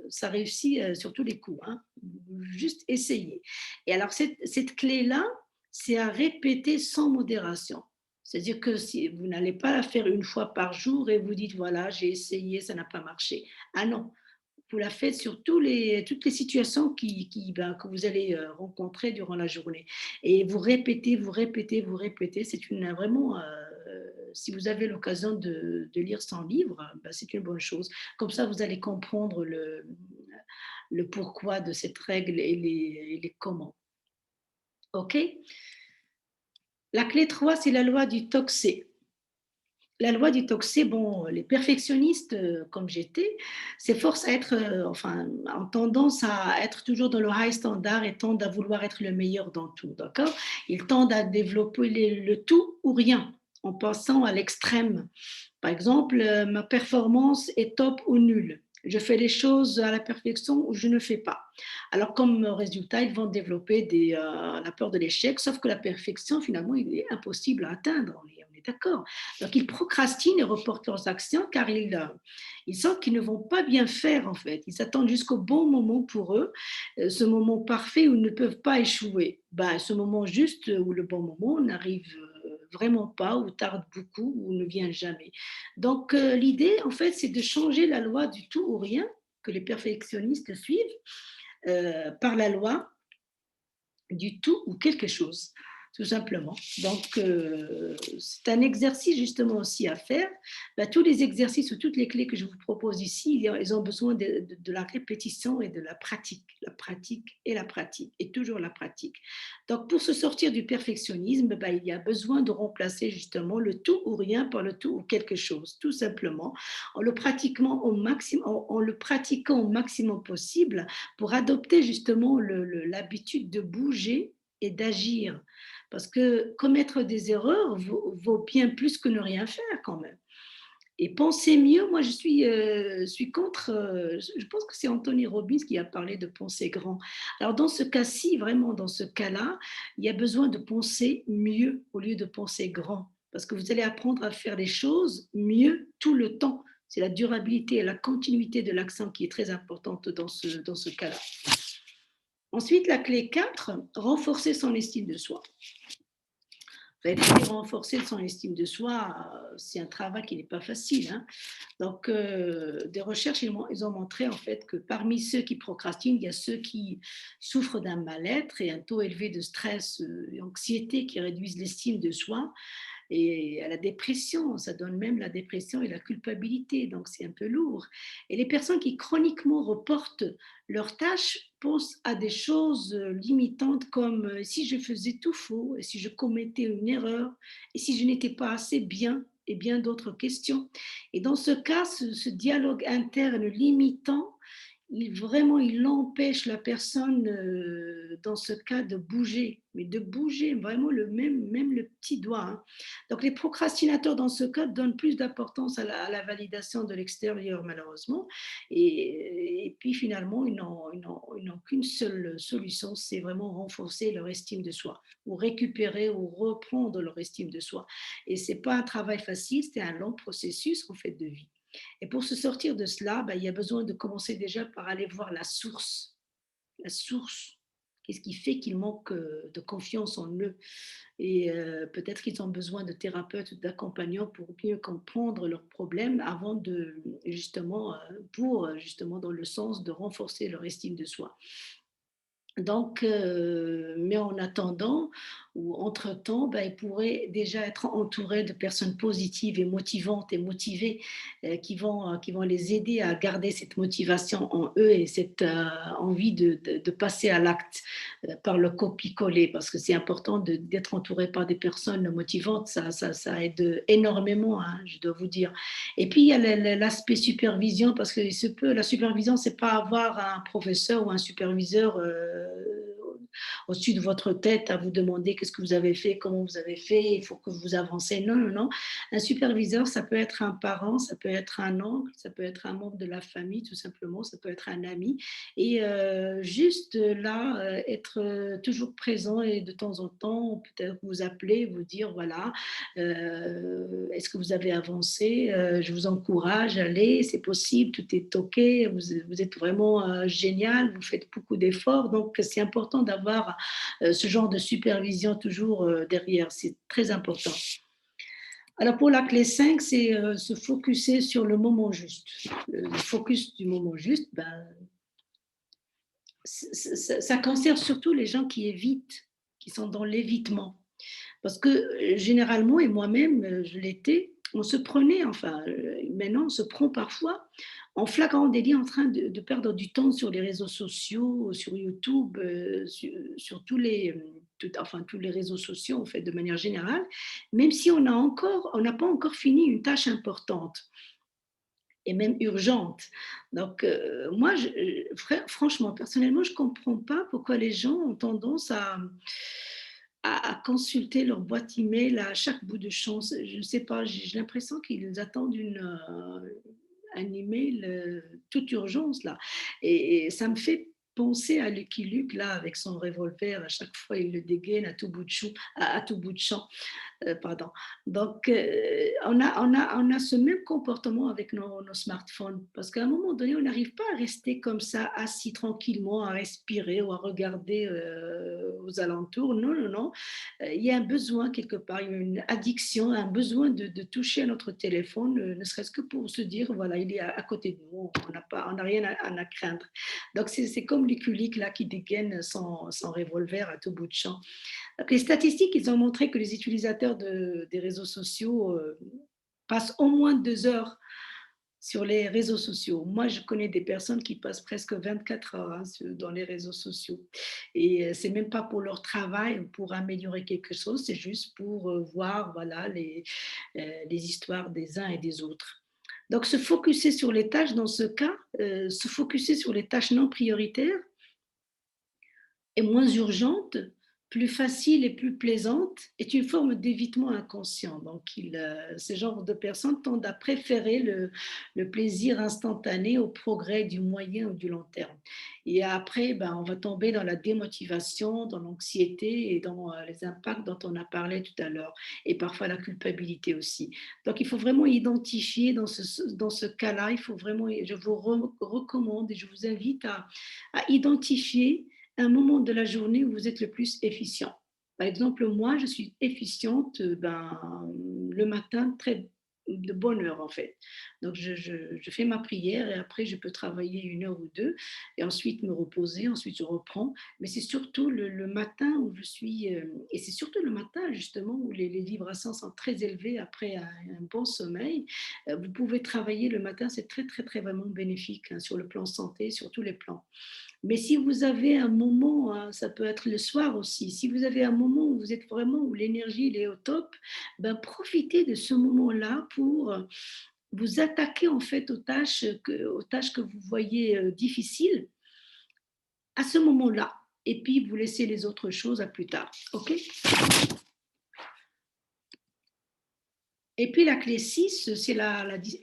ça réussit sur tous les coups. Hein. Juste essayer. Et alors, cette clé-là, c'est à répéter sans modération. C'est-à-dire que si vous n'allez pas la faire une fois par jour et vous dites, voilà, j'ai essayé, ça n'a pas marché. Ah non, vous la faites sur toutes les situations que vous allez rencontrer durant la journée. Et vous répétez, vous répétez, vous répétez. C'est vraiment, si vous avez l'occasion de lire son livre, ben, c'est une bonne chose. Comme ça, vous allez comprendre le pourquoi de cette règle et les comment. OK. La clé 3, c'est la loi du toxé. La loi du toxé, bon, les perfectionnistes, comme j'étais, s'efforcent à être, enfin, en tendance à être toujours dans le high standard et tendent à vouloir être le meilleur dans tout, d'accord? Ils tendent à développer le tout ou rien en passant à l'extrême. Par exemple, ma performance est top ou nulle. Je fais les choses à la perfection ou je ne fais pas. Alors, comme résultat, ils vont développer la peur de l'échec, sauf que la perfection, finalement, il est impossible à atteindre. On est d'accord. Donc, ils procrastinent et reportent leurs actions car ils sentent qu'ils ne vont pas bien faire, en fait. Ils attendent jusqu'au bon moment pour eux, ce moment parfait où ils ne peuvent pas échouer. Ben, ce moment juste où le bon moment n'arrive vraiment pas, ou tarde beaucoup, ou ne vient jamais. Donc, l'idée, en fait, c'est de changer la loi du tout ou rien que les perfectionnistes suivent par la loi du tout ou quelque chose, tout simplement. Donc, c'est un exercice justement aussi à faire. Ben, tous les exercices ou toutes les clés que je vous propose ici, ils ont besoin de la répétition et de la pratique et la pratique, et toujours la pratique. Donc, pour se sortir du perfectionnisme, ben, il y a besoin de remplacer justement le tout ou rien par le tout ou quelque chose, tout simplement, en le pratiquant au maximum possible pour adopter justement l'habitude de bouger et d'agir. Parce que commettre des erreurs vaut bien plus que ne rien faire quand même. Et penser mieux, moi suis contre, je pense que c'est Anthony Robbins qui a parlé de penser grand. Alors dans ce cas-ci, vraiment dans ce cas-là, il y a besoin de penser mieux au lieu de penser grand. Parce que vous allez apprendre à faire les choses mieux tout le temps. C'est la durabilité et la continuité de l'action qui est très importante dans ce cas-là. Ensuite, la clé 4, renforcer son estime de soi. Renforcer son estime de soi, c'est un travail qui n'est pas facile. Hein. Donc, des recherches, ils ont montré en fait que parmi ceux qui procrastinent, il y a ceux qui souffrent d'un mal-être et un taux élevé de stress et anxiété qui réduisent l'estime de soi. Et à la dépression, ça donne même la dépression et la culpabilité, donc c'est un peu lourd. Et les personnes qui chroniquement reportent leurs tâches pensent à des choses limitantes comme si je faisais tout faux, et si je commettais une erreur, et si je n'étais pas assez bien, et bien d'autres questions. Et dans ce cas, ce dialogue interne limitant, il empêche la personne, dans ce cas de bouger, mais de bouger vraiment même le petit doigt, hein. Donc les procrastinateurs dans ce cas donnent plus d'importance à la validation de l'extérieur malheureusement et puis finalement ils n'ont qu'une seule solution, c'est vraiment renforcer leur estime de soi ou récupérer ou reprendre leur estime de soi et c'est pas un travail facile, c'est un long processus en fait de vie. Et pour se sortir de cela, bah, il y a besoin de commencer déjà par aller voir la source. La source. Qu'est-ce qui fait qu'ils manquent de confiance en eux? Et peut-être qu'ils ont besoin de thérapeutes, d'accompagnants pour mieux comprendre leurs problèmes avant de justement, pour justement dans le sens de renforcer leur estime de soi. Donc, mais en attendant ou entre-temps, bah, ils pourraient déjà être entourés de personnes positives et motivantes et motivées, qui vont les aider à garder cette motivation en eux et cette, envie de passer à l'acte, par le copier-coller. Parce que c'est important d'être entouré par des personnes motivantes, ça aide énormément, hein, je dois vous dire. Et puis il y a l'aspect supervision parce que se peut la supervision, c'est pas avoir un professeur ou un superviseur, au-dessus de votre tête à vous demander qu'est-ce que vous avez fait, comment vous avez fait, il faut que vous avancez. Non, non, non. Un superviseur, ça peut être un parent, ça peut être un oncle, ça peut être un membre de la famille tout simplement, ça peut être un ami et juste là, être, toujours présent et de temps en temps, peut-être vous appeler, vous dire: «Voilà, est-ce que vous avez avancé? Je vous encourage, allez, c'est possible, tout est OK, vous êtes vraiment génial, vous faites beaucoup d'efforts». Donc, c'est important d'avoir ce genre de supervision toujours derrière, c'est très important. Alors, pour la clé 5, c'est se focuser sur le moment juste. Le focus du moment juste, ben, ça concerne surtout les gens qui évitent, qui sont dans l'évitement. Parce que généralement, et moi-même, je l'étais, on se prenait, enfin, maintenant, on se prend parfois en flagrant délit en train de perdre du temps sur les réseaux sociaux, sur YouTube, sur enfin, tous les réseaux sociaux, en fait, de manière générale, même si on n'a pas encore fini une tâche importante et même urgente. Donc, moi, franchement, personnellement, je ne comprends pas pourquoi les gens ont tendance à consulter leur boîte email à chaque bout de champ. Je ne sais pas, j'ai l'impression qu'ils attendent un email toute urgence là. Et ça me fait penser à Lucky Luke là avec son revolver. À chaque fois, il le dégaine à tout bout de champ, à tout bout de champ. Pardon. Donc, on a ce même comportement avec nos smartphones parce qu'à un moment donné, on n'arrive pas à rester comme ça, assis tranquillement, à respirer ou à regarder aux alentours. Non, non, non. Il y a un besoin quelque part, il y a une addiction, un besoin de toucher à notre téléphone, ne serait-ce que pour se dire, voilà, il est à côté de nous, on n'a rien à craindre. Donc, c'est comme Luculique là qui dégaine son revolver à tout bout de champ. Donc, les statistiques, ils ont montré que les utilisateurs des réseaux sociaux passent au moins 2 heures sur les réseaux sociaux. Moi, je connais des personnes qui passent presque 24 heures hein, dans les réseaux sociaux. Et c'est même pas pour leur travail ou pour améliorer quelque chose, c'est juste pour voir voilà, les histoires des uns et des autres. Donc, se focuser sur les tâches dans ce cas, se focuser sur les tâches non prioritaires, et moins urgente, plus facile et plus plaisante, est une forme d'évitement inconscient. Donc, ce genre de personnes tendent à préférer le plaisir instantané au progrès du moyen ou du long terme. Et après, ben, on va tomber dans la démotivation, dans l'anxiété et dans les impacts dont on a parlé tout à l'heure, et parfois la culpabilité aussi. Donc, il faut vraiment identifier dans ce cas-là, il faut vraiment, je vous recommande et je vous invite à identifier un moment de la journée où vous êtes le plus efficient. Par exemple, moi, je suis efficiente ben, le matin très de bonne heure en fait. Donc je fais ma prière et après je peux travailler 1 heure ou deux et ensuite me reposer, ensuite je reprends. Mais c'est surtout le matin où je suis, et c'est surtout le matin justement où les vibrations sont très élevées après un bon sommeil. Vous pouvez travailler le matin, c'est très très très vraiment bénéfique hein, sur le plan santé, sur tous les plans. Mais si vous avez un moment, hein, ça peut être le soir aussi, si vous avez un moment où vous êtes vraiment où l'énergie elle est au top, ben profitez de ce moment-là pour vous attaquez en fait aux tâches que vous voyez difficiles à ce moment-là. Et puis, vous laissez les autres choses à plus tard. OK? Et puis, la clé 6, c'est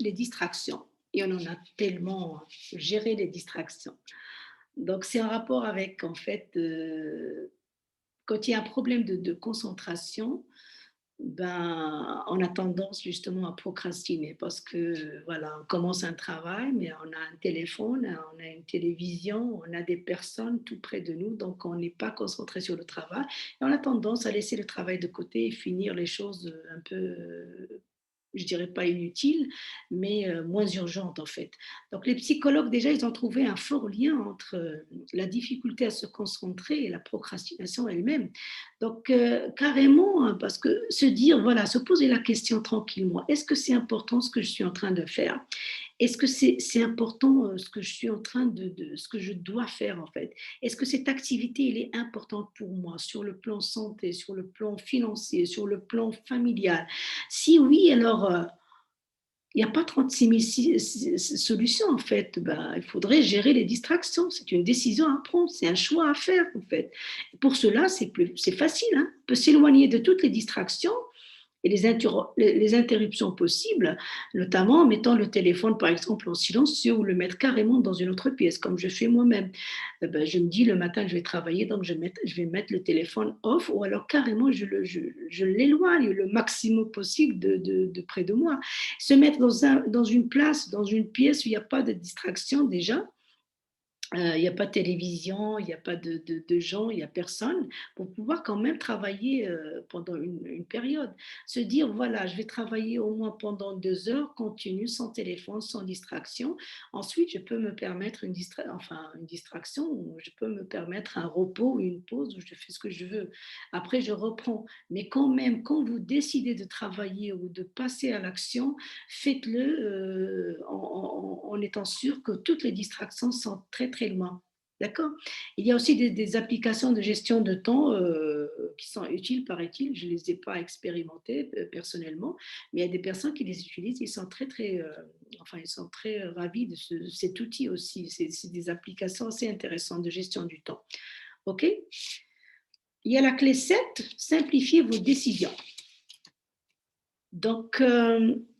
les distractions. Et on en a tellement géré les distractions. Donc, c'est en rapport avec, en fait, quand il y a un problème de concentration, ben, on a tendance justement à procrastiner parce que, voilà, on commence un travail, mais on a un téléphone, on a une télévision, on a des personnes tout près de nous, donc on n'est pas concentré sur le travail. Et on a tendance à laisser le travail de côté et finir les choses un peu je dirais pas inutile, mais moins urgente en fait. Donc les psychologues déjà, ils ont trouvé un fort lien entre la difficulté à se concentrer et la procrastination elle-même. Donc carrément, hein, parce que se dire, voilà, se poser la question tranquillement, est-ce que c'est important ce que je suis en train de faire? Est-ce que c'est important ce que je suis en train ce que je dois faire en fait? Est-ce que cette activité, elle est importante pour moi sur le plan santé, sur le plan financier, sur le plan familial? Si oui, alors il n'y a pas 36 000 solutions en fait. Ben, il faudrait gérer les distractions. C'est une décision à prendre, c'est un choix à faire en fait. Pour cela, c'est facile. Hein. On peut s'éloigner de toutes les distractions et les interruptions possibles, notamment en mettant le téléphone, par exemple, en silencieux ou le mettre carrément dans une autre pièce, comme je fais moi-même. Ben, je me dis le matin, je vais travailler, donc je vais mettre le téléphone off ou alors carrément, je l'éloigne le maximum possible de près de moi. Se mettre dans une place, dans une pièce où il n'y a pas de distraction déjà, il y a pas de télévision, il y a pas de gens, il y a personne pour pouvoir quand même travailler, pendant une période. Se dire: «Voilà, je vais travailler au moins pendant 2 heures continues, sans téléphone, sans distraction. Ensuite, je peux me permettre une distraction ou je peux me permettre un repos ou une pause où je fais ce que je veux. Après, je reprends». Mais quand même, quand vous décidez de travailler ou de passer à l'action, faites-le en étant sûr que toutes les distractions sont très très loin. D'accord. Il y a aussi des applications de gestion de temps qui sont utiles, paraît-il. Je ne les ai pas expérimentées personnellement, mais il y a des personnes qui les utilisent. Ils sont très, très, enfin, ils sont très ravis de cet outil aussi. C'est des applications assez intéressantes de gestion du temps. OK. Il y a la clé 7, simplifier vos décisions. Donc,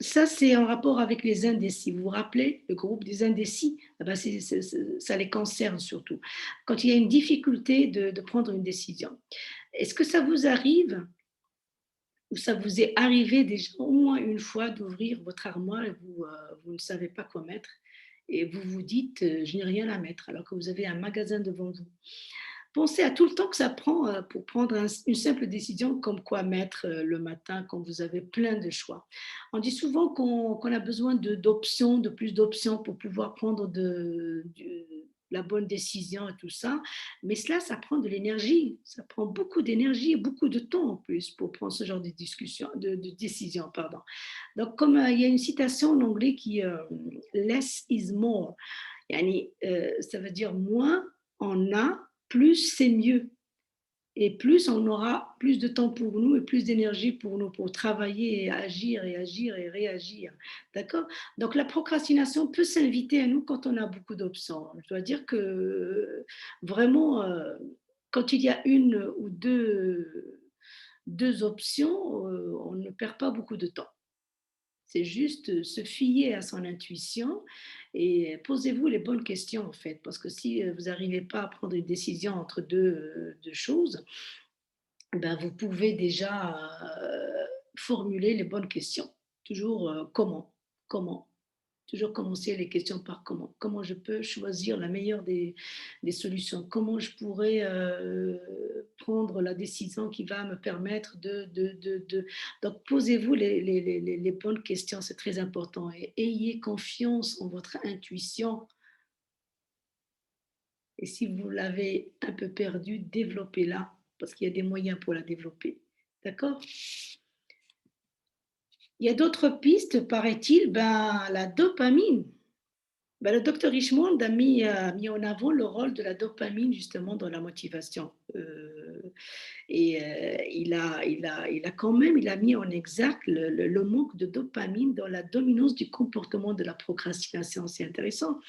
ça, c'est en rapport avec les indécis. Vous vous rappelez, le groupe des indécis, ah ben, ça les concerne surtout. Quand il y a une difficulté de prendre une décision. Est-ce que ça vous arrive ou ça vous est arrivé déjà au moins une fois d'ouvrir votre armoire et vous ne savez pas quoi mettre et vous vous dites, je n'ai rien à mettre alors que vous avez un magasin devant vous. Pensez à tout le temps que ça prend pour prendre une simple décision comme quoi mettre le matin quand vous avez plein de choix. On dit souvent qu'on a besoin d'options, de plus d'options pour pouvoir prendre la bonne décision et tout ça. Mais cela, ça prend de l'énergie. Ça prend beaucoup d'énergie et beaucoup de temps en plus pour prendre ce genre de discussion, de décision. Pardon. Donc, comme il y a une citation en anglais qui less is more. Yani, ça veut dire moins on a, plus c'est mieux. Et plus on aura plus de temps pour nous et plus d'énergie pour nous, pour travailler et agir et réagir. D'accord. Donc la procrastination peut s'inviter à nous quand on a beaucoup d'options. Je dois dire que vraiment, quand il y a une ou deux options, on ne perd pas beaucoup de temps. C'est juste se fier à son intuition et posez-vous les bonnes questions en fait, parce que si vous n'arrivez pas à prendre une décision entre deux choses, ben, vous pouvez déjà formuler les bonnes questions. Toujours comment, toujours commencer les questions par comment je peux choisir la meilleure des solutions, comment je pourrais prendre la décision qui va me permettre de. Donc posez-vous les bonnes questions, c'est très important et ayez confiance en votre intuition et si vous l'avez un peu perdue, développez-la parce qu'il y a des moyens pour la développer. D'accord. Il y a d'autres pistes, paraît-il, ben, la dopamine. Ben, le docteur Richmond a mis en avant le rôle de la dopamine justement dans la motivation. il a quand même, il a mis en exergue le manque de dopamine dans la dominance du comportement de la procrastination. C'est intéressant.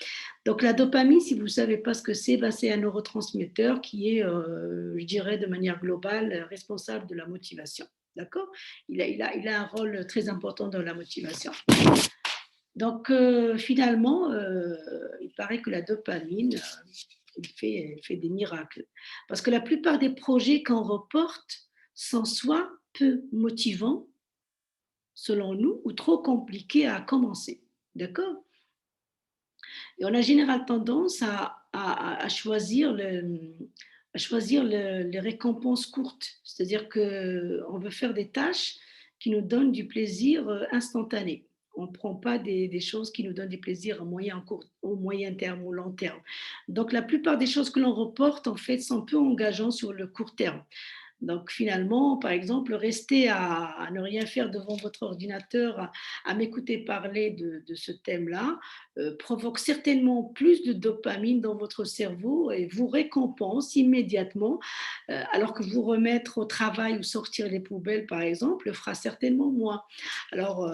Donc la dopamine, si vous ne savez pas ce que c'est, ben, c'est un neurotransmetteur qui est, je dirais de manière globale, responsable de la motivation. D'accord. Il a un rôle très important dans la motivation. Donc finalement, il paraît que la dopamine, elle fait des miracles. Parce que la plupart des projets qu'on reporte sont soit peu motivants, selon nous, ou trop compliqués à commencer. D'accord. Et on a généralement tendance à choisir, les récompenses courtes. C'est-à-dire qu'on veut faire des tâches qui nous donnent du plaisir instantané. On ne prend pas des choses qui nous donnent du plaisir au moyen terme, au long terme. Donc, la plupart des choses que l'on reporte, en fait, sont peu engageantes sur le court terme. Donc finalement, par exemple, rester à ne rien faire devant votre ordinateur, à m'écouter parler de ce thème-là, provoque certainement plus de dopamine dans votre cerveau et vous récompense immédiatement, alors que vous remettre au travail ou sortir les poubelles, par exemple, le fera certainement moins. Alors,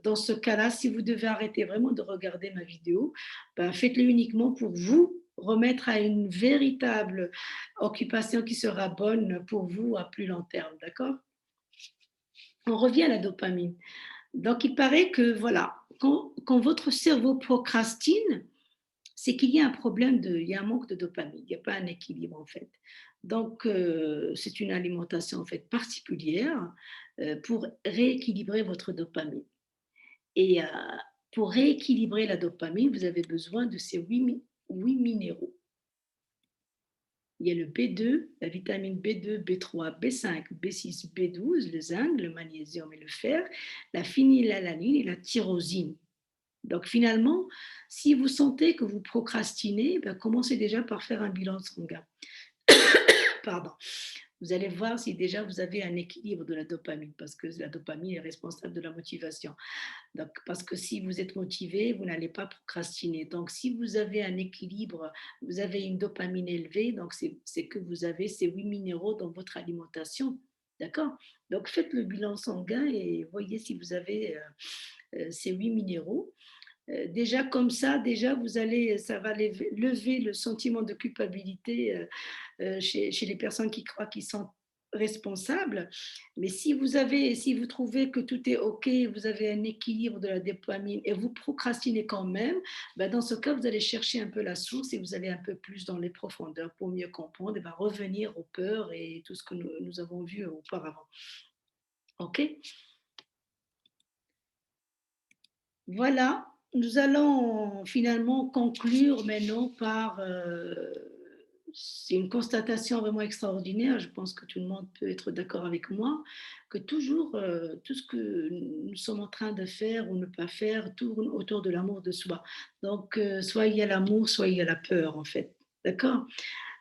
dans ce cas-là, si vous devez arrêter vraiment de regarder ma vidéo, ben, faites-le uniquement pour vous remettre à une véritable occupation qui sera bonne pour vous à plus long terme, d'accord? On revient à la dopamine. Donc, il paraît que, voilà, quand votre cerveau procrastine, c'est qu'il y a un problème, il y a un manque de dopamine, il n'y a pas un équilibre en fait. Donc, c'est une alimentation en fait particulière pour rééquilibrer votre dopamine. Et pour rééquilibrer la dopamine, vous avez besoin de ces huit minéraux. Il y a le B2, la vitamine B2, B3, B5, B6, B12, le zinc, le magnésium et le fer, la phénylalanine et la tyrosine. Donc finalement, si vous sentez que vous procrastinez, ben, commencez déjà par faire un bilan sanguin. Pardon. Vous allez voir si déjà vous avez un équilibre de la dopamine, parce que la dopamine est responsable de la motivation. Donc, parce que si vous êtes motivé, vous n'allez pas procrastiner. Donc, si vous avez un équilibre, vous avez une dopamine élevée, donc c'est que vous avez ces 8 minéraux dans votre alimentation. D'accord. Donc, faites le bilan sanguin et voyez si vous avez ces 8 minéraux. Déjà comme ça, ça va lever le sentiment de culpabilité chez les personnes qui croient qu'ils sont responsables. Mais si vous trouvez que tout est OK, vous avez un équilibre de la dopamine et vous procrastinez quand même, ben dans ce cas, vous allez chercher un peu la source et vous allez un peu plus dans les profondeurs pour mieux comprendre et ben revenir aux peurs et tout ce que nous avons vu auparavant. OK. Voilà, nous allons finalement conclure maintenant par, c'est une constatation vraiment extraordinaire, je pense que tout le monde peut être d'accord avec moi, que toujours, tout ce que nous sommes en train de faire ou ne pas faire tourne autour de l'amour de soi. Donc, soit il y a l'amour, soit il y a la peur en fait, d'accord?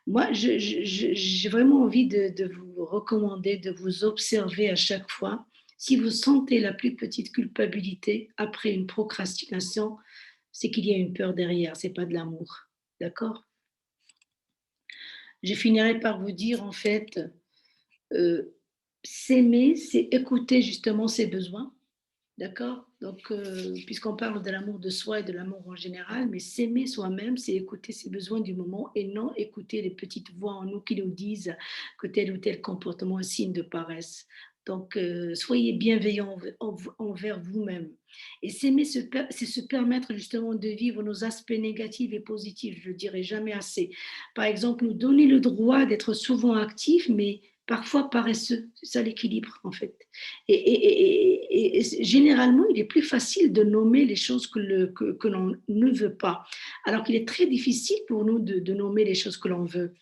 Moi, j'ai vraiment envie de vous recommander de vous observer à chaque fois. Si vous sentez la plus petite culpabilité après une procrastination, c'est qu'il y a une peur derrière, c'est pas de l'amour. D'accord? Je finirai par vous dire en fait, heu, s'aimer, c'est écouter justement ses besoins. D'accord. Donc, puisqu'on parle de l'amour de soi et de l'amour en général, mais s'aimer soi-même, c'est écouter ses besoins du moment et non écouter les petites voix en nous qui nous disent que tel ou tel comportement est signe de paresse. Donc, soyez bienveillants envers vous-même. Et s'aimer, c'est se permettre justement de vivre nos aspects négatifs et positifs, je ne le dirai jamais assez. Par exemple, nous donner le droit d'être souvent actifs, mais parfois paresseux. C'est ça l'équilibre, en fait. Et généralement, il est plus facile de nommer les choses que l'on ne veut pas, alors qu'il est très difficile pour nous de nommer les choses que l'on veut.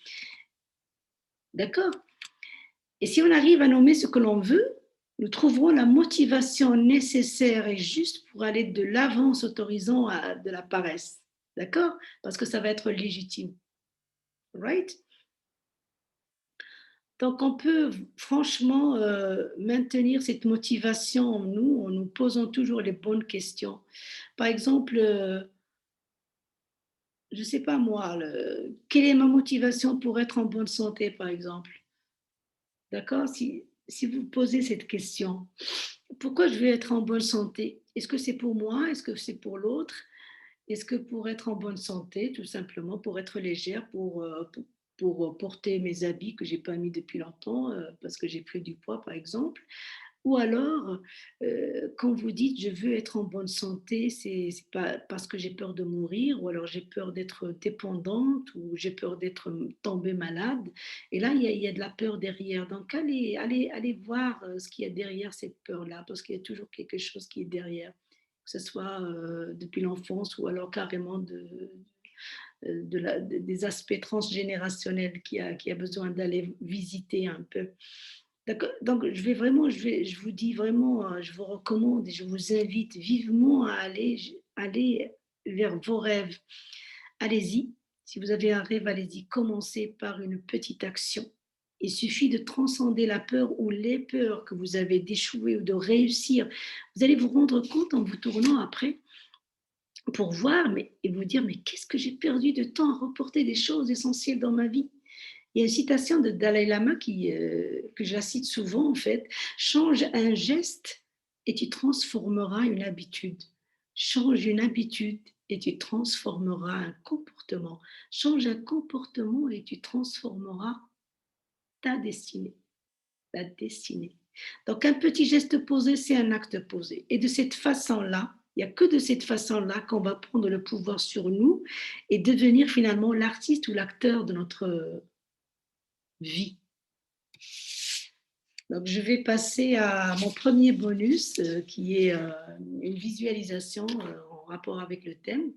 D'accord. Et si on arrive à nommer ce que l'on veut, nous trouverons la motivation nécessaire et juste pour aller de l'avant en s'autorisant à de la paresse. D'accord. Parce que ça va être légitime. Right. Donc, on peut franchement maintenir cette motivation en nous nous posant toujours les bonnes questions. Par exemple, je ne sais pas moi, quelle est ma motivation pour être en bonne santé, par exemple? D'accord? Si vous posez cette question, pourquoi je veux être en bonne santé? Est-ce que c'est pour moi? Est-ce que c'est pour l'autre? Est-ce que pour être en bonne santé, tout simplement, pour être légère, pour porter mes habits que j'ai pas mis depuis longtemps, parce que j'ai pris du poids, par exemple? Ou alors, quand vous dites: «Je veux être en bonne santé», c'est pas parce que j'ai peur de mourir ou alors j'ai peur d'être dépendante ou j'ai peur d'être, tombée malade et là, il y a de la peur derrière. Donc allez voir, ce qu'il y a derrière cette peur-là, parce qu'il y a toujours quelque chose qui est derrière, que ce soit, depuis l'enfance ou alors carrément des aspects transgénérationnels qui a besoin d'aller visiter un peu. D'accord, donc je vous dis vraiment, je vous recommande et je vous invite vivement à aller vers vos rêves. Allez-y, si vous avez un rêve, allez-y, commencez par une petite action. Il suffit de transcender la peur ou les peurs que vous avez d'échouer ou de réussir. Vous allez vous rendre compte en vous tournant après pour voir et vous dire: «Mais qu'est-ce que j'ai perdu de temps à reporter des choses essentielles dans ma vie?» Il y a une citation de Dalai Lama que je la cite souvent en fait: «Change un geste et tu transformeras une habitude. Change une habitude et tu transformeras un comportement. Change un comportement et tu transformeras ta destinée, la destinée». Donc un petit geste posé, c'est un acte posé et de cette façon-là, il n'y a que de cette façon-là qu'on va prendre le pouvoir sur nous et devenir finalement l'artiste ou l'acteur de notre vie. Donc, je vais passer à mon premier bonus qui est une visualisation en rapport avec le thème.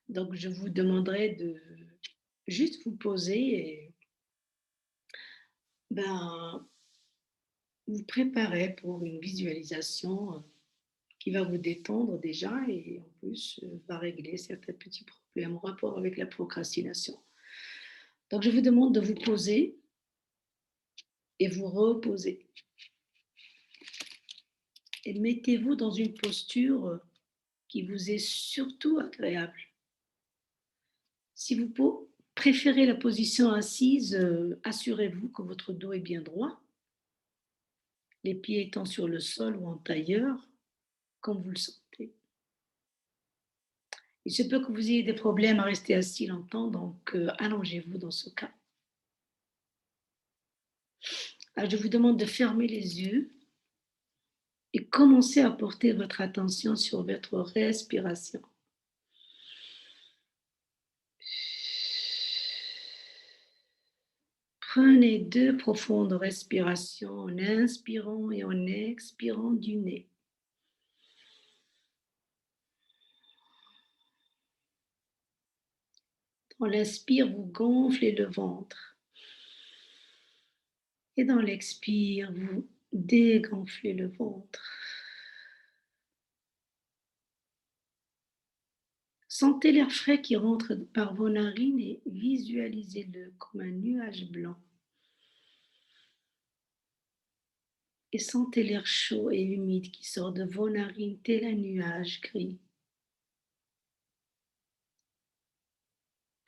Donc, je vous demanderai de juste vous poser et ben, vous préparer pour une visualisation qui va vous détendre déjà et en plus va régler certains petits problèmes en rapport avec la procrastination. Donc, je vous demande de vous poser et vous reposer. Et mettez-vous dans une posture qui vous est surtout agréable. Si vous préférez la position assise, assurez-vous que votre dos est bien droit, les pieds étant sur le sol ou en tailleur, comme vous le sentez. Il se peut que vous ayez des problèmes à rester assis longtemps, donc allongez-vous dans ce cas. Alors, je vous demande de fermer les yeux et commencez à porter votre attention sur votre respiration. Prenez 2 profondes respirations en inspirant et en expirant du nez. Dans l'inspire, vous gonflez le ventre et dans l'expire, vous dégonflez le ventre. Sentez l'air frais qui rentre par vos narines et visualisez-le comme un nuage blanc. Et sentez l'air chaud et humide qui sort de vos narines tel un nuage gris.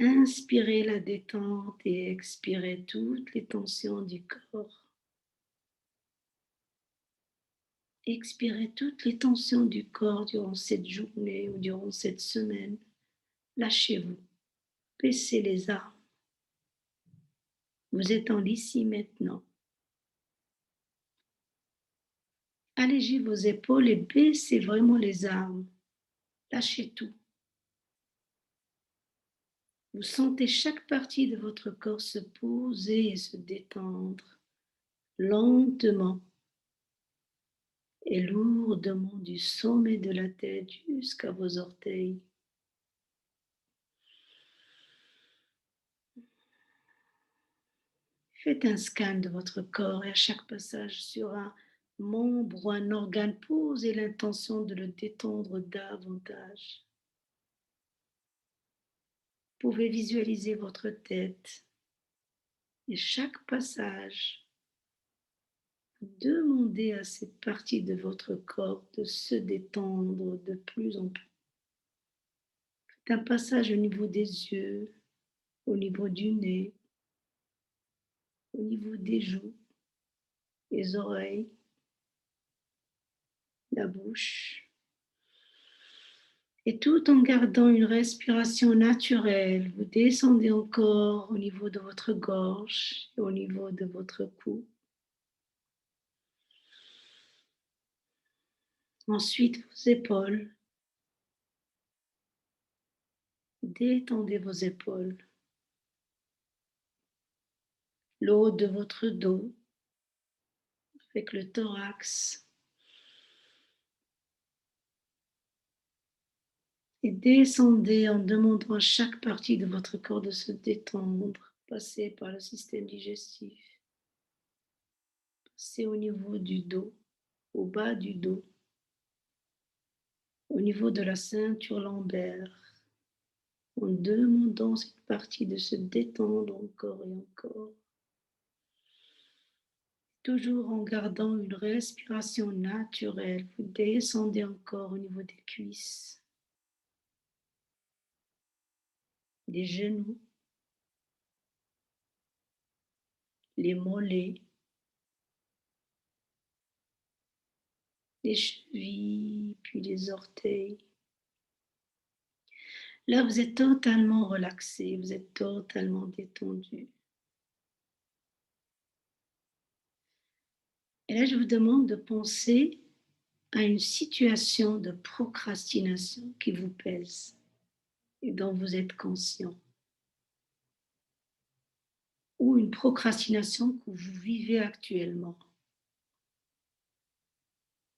Inspirez la détente et expirez toutes les tensions du corps. Expirez toutes les tensions du corps durant cette journée ou durant cette semaine. Lâchez-vous, baissez les armes. Vous êtes en l'ici maintenant. Allégez vos épaules et baissez vraiment les armes. Lâchez tout. Vous sentez chaque partie de votre corps se poser et se détendre lentement et lourdement du sommet de la tête jusqu'à vos orteils. Faites un scan de votre corps et à chaque passage sur un membre ou un organe, posez l'intention de le détendre davantage. Vous pouvez visualiser votre tête et chaque passage, demandez à cette partie de votre corps de se détendre de plus en plus. Faites un passage au niveau des yeux, au niveau du nez, au niveau des joues, les oreilles, la bouche. Et tout en gardant une respiration naturelle, vous descendez encore au niveau de votre gorge et au niveau de votre cou. Ensuite, vos épaules. Détendez vos épaules. Le haut de votre dos avec le thorax. Et descendez en demandant à chaque partie de votre corps de se détendre. Passez par le système digestif. Passez au niveau du dos, au bas du dos, au niveau de la ceinture lombaire, en demandant cette partie de se détendre encore et encore. Toujours en gardant une respiration naturelle, vous descendez encore au niveau des cuisses, des genoux, les mollets, les chevilles, puis les orteils. Là, vous êtes totalement relaxé, vous êtes totalement détendu. Et là, je vous demande de penser à une situation de procrastination qui vous pèse et dont vous êtes conscient. Ou une procrastination que vous vivez actuellement.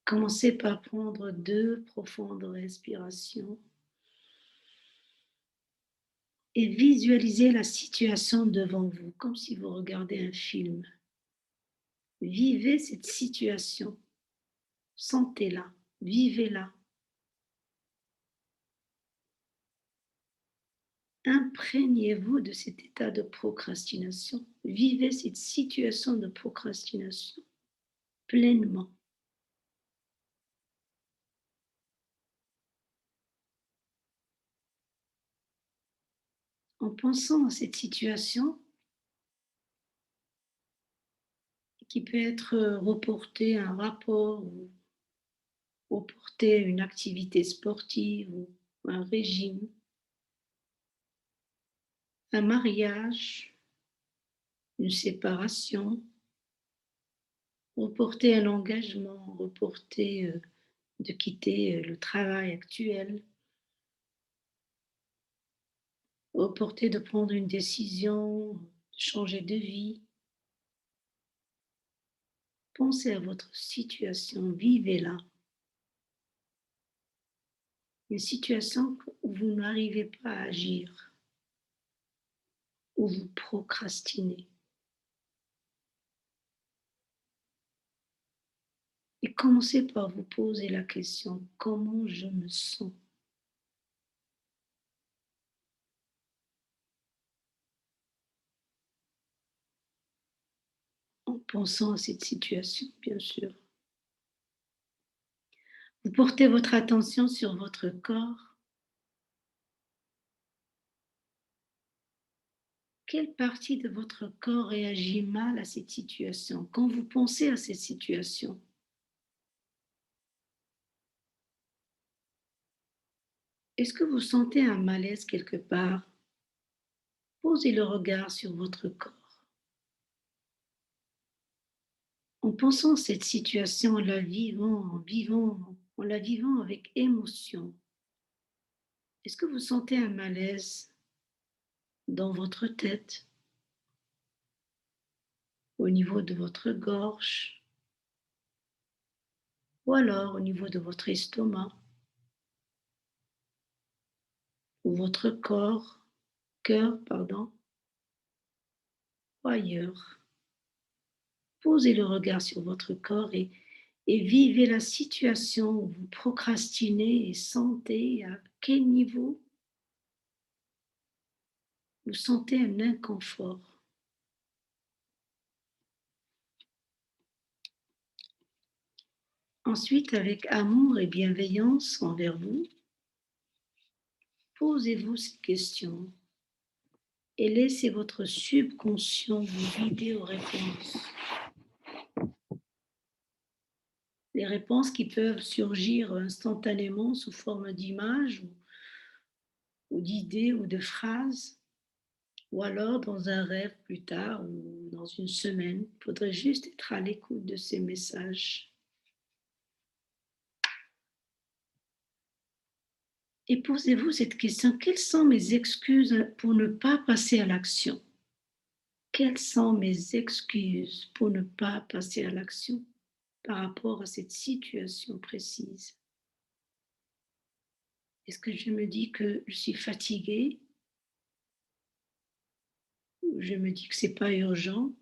Commencez par prendre 2 profondes respirations et visualisez la situation devant vous, comme si vous regardez un film. Vivez cette situation, sentez-la, vivez-la. Imprégnez-vous de cet état de procrastination. Vivez cette situation de procrastination pleinement. En pensant à cette situation qui peut être reportée à un rapport ou reportée à une activité sportive ou un régime, un mariage, une séparation, reporter un engagement, reporter de quitter le travail actuel, reporter de prendre une décision, de changer de vie. Pensez à votre situation, vivez-la. Une situation où vous n'arrivez pas à agir, où vous procrastinez. Et commencez par vous poser la question, comment je me sens? En pensant à cette situation, bien sûr. Vous portez votre attention sur votre corps. Quelle partie de votre corps réagit mal à cette situation? Quand vous pensez à cette situation, est-ce que vous sentez un malaise quelque part? Posez le regard sur votre corps. En pensant à cette situation, en la vivant avec émotion, est-ce que vous sentez un malaise dans votre tête, au niveau de votre gorge, ou alors au niveau de votre estomac, ou votre cœur, ou ailleurs? Posez le regard sur votre corps et vivez la situation où vous procrastinez et sentez à quel niveau vous sentez un inconfort. Ensuite, avec amour et bienveillance envers vous, posez-vous cette question et laissez votre subconscient vous guider aux réponses. des réponses qui peuvent surgir instantanément sous forme d'images ou d'idées ou de phrases, ou alors dans un rêve plus tard ou dans une semaine. Il faudrait juste être à l'écoute de ces messages. Et posez-vous cette question, quelles sont mes excuses pour ne pas passer à l'action? Quelles sont mes excuses pour ne pas passer à l'action par rapport à cette situation précise? Est-ce que je me dis que je suis fatiguée? Ou je me dis que c'est pas urgent?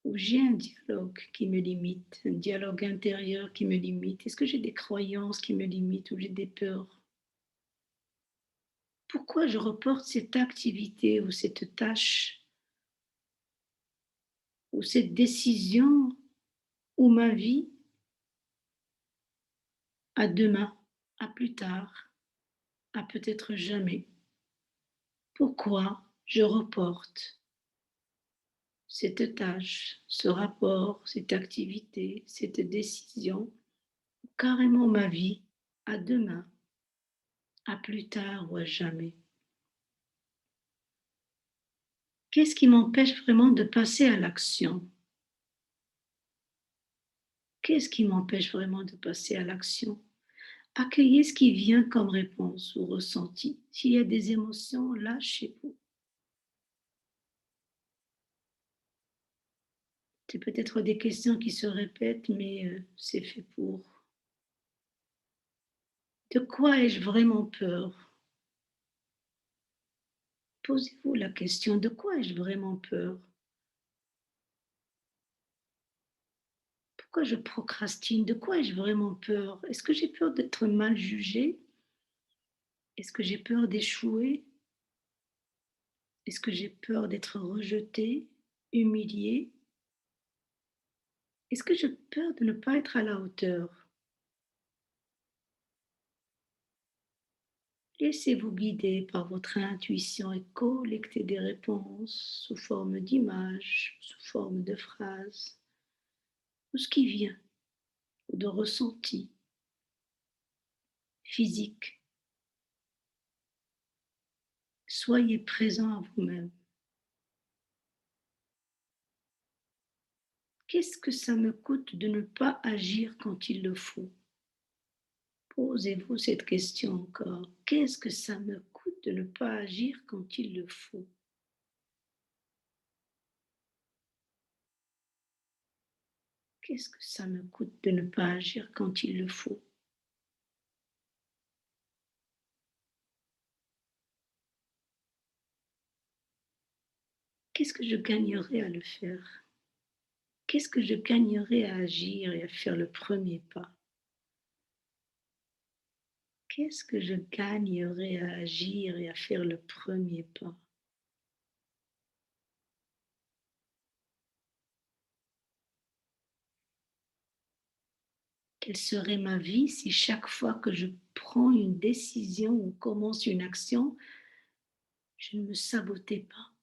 Ou j'ai un dialogue qui me limite, un dialogue intérieur qui me limite? Est-ce que j'ai des croyances qui me limitent ou j'ai des peurs? Pourquoi je reporte cette activité ou cette tâche ou cette décision ou ma vie à demain, à plus tard, à peut-être jamais? Pourquoi je reporte cette tâche, ce rapport, cette activité, cette décision, carrément ma vie à demain, à plus tard ou à jamais? Qu'est-ce qui m'empêche vraiment de passer à l'action? Qu'est-ce qui m'empêche vraiment de passer à l'action? Accueillez ce qui vient comme réponse ou ressenti. S'il y a des émotions, lâchez-vous. C'est peut-être des questions qui se répètent, mais c'est fait pour. De quoi ai-je vraiment peur? Posez-vous la question, de quoi ai-je vraiment peur? Pourquoi je procrastine? De quoi ai-je vraiment peur? Est-ce que j'ai peur d'être mal jugée? Est-ce que j'ai peur d'échouer? Est-ce que j'ai peur d'être rejetée, humiliée? Est-ce que j'ai peur de ne pas être à la hauteur? Laissez-vous guider par votre intuition et collectez des réponses sous forme d'images, sous forme de phrases, tout ce qui vient, ou de ressentis physiques. Soyez présent à vous-même. Qu'est-ce que ça me coûte de ne pas agir quand il le faut? Posez-vous cette question encore. Qu'est-ce que ça me coûte de ne pas agir quand il le faut? Qu'est-ce que ça me coûte de ne pas agir quand il le faut? Qu'est-ce que je gagnerais à le faire? Qu'est-ce que je gagnerais à agir et à faire le premier pas? Qu'est-ce que je gagnerais à agir et à faire le premier pas? Quelle serait ma vie si chaque fois que je prends une décision ou commence une action, je ne me sabotais pas?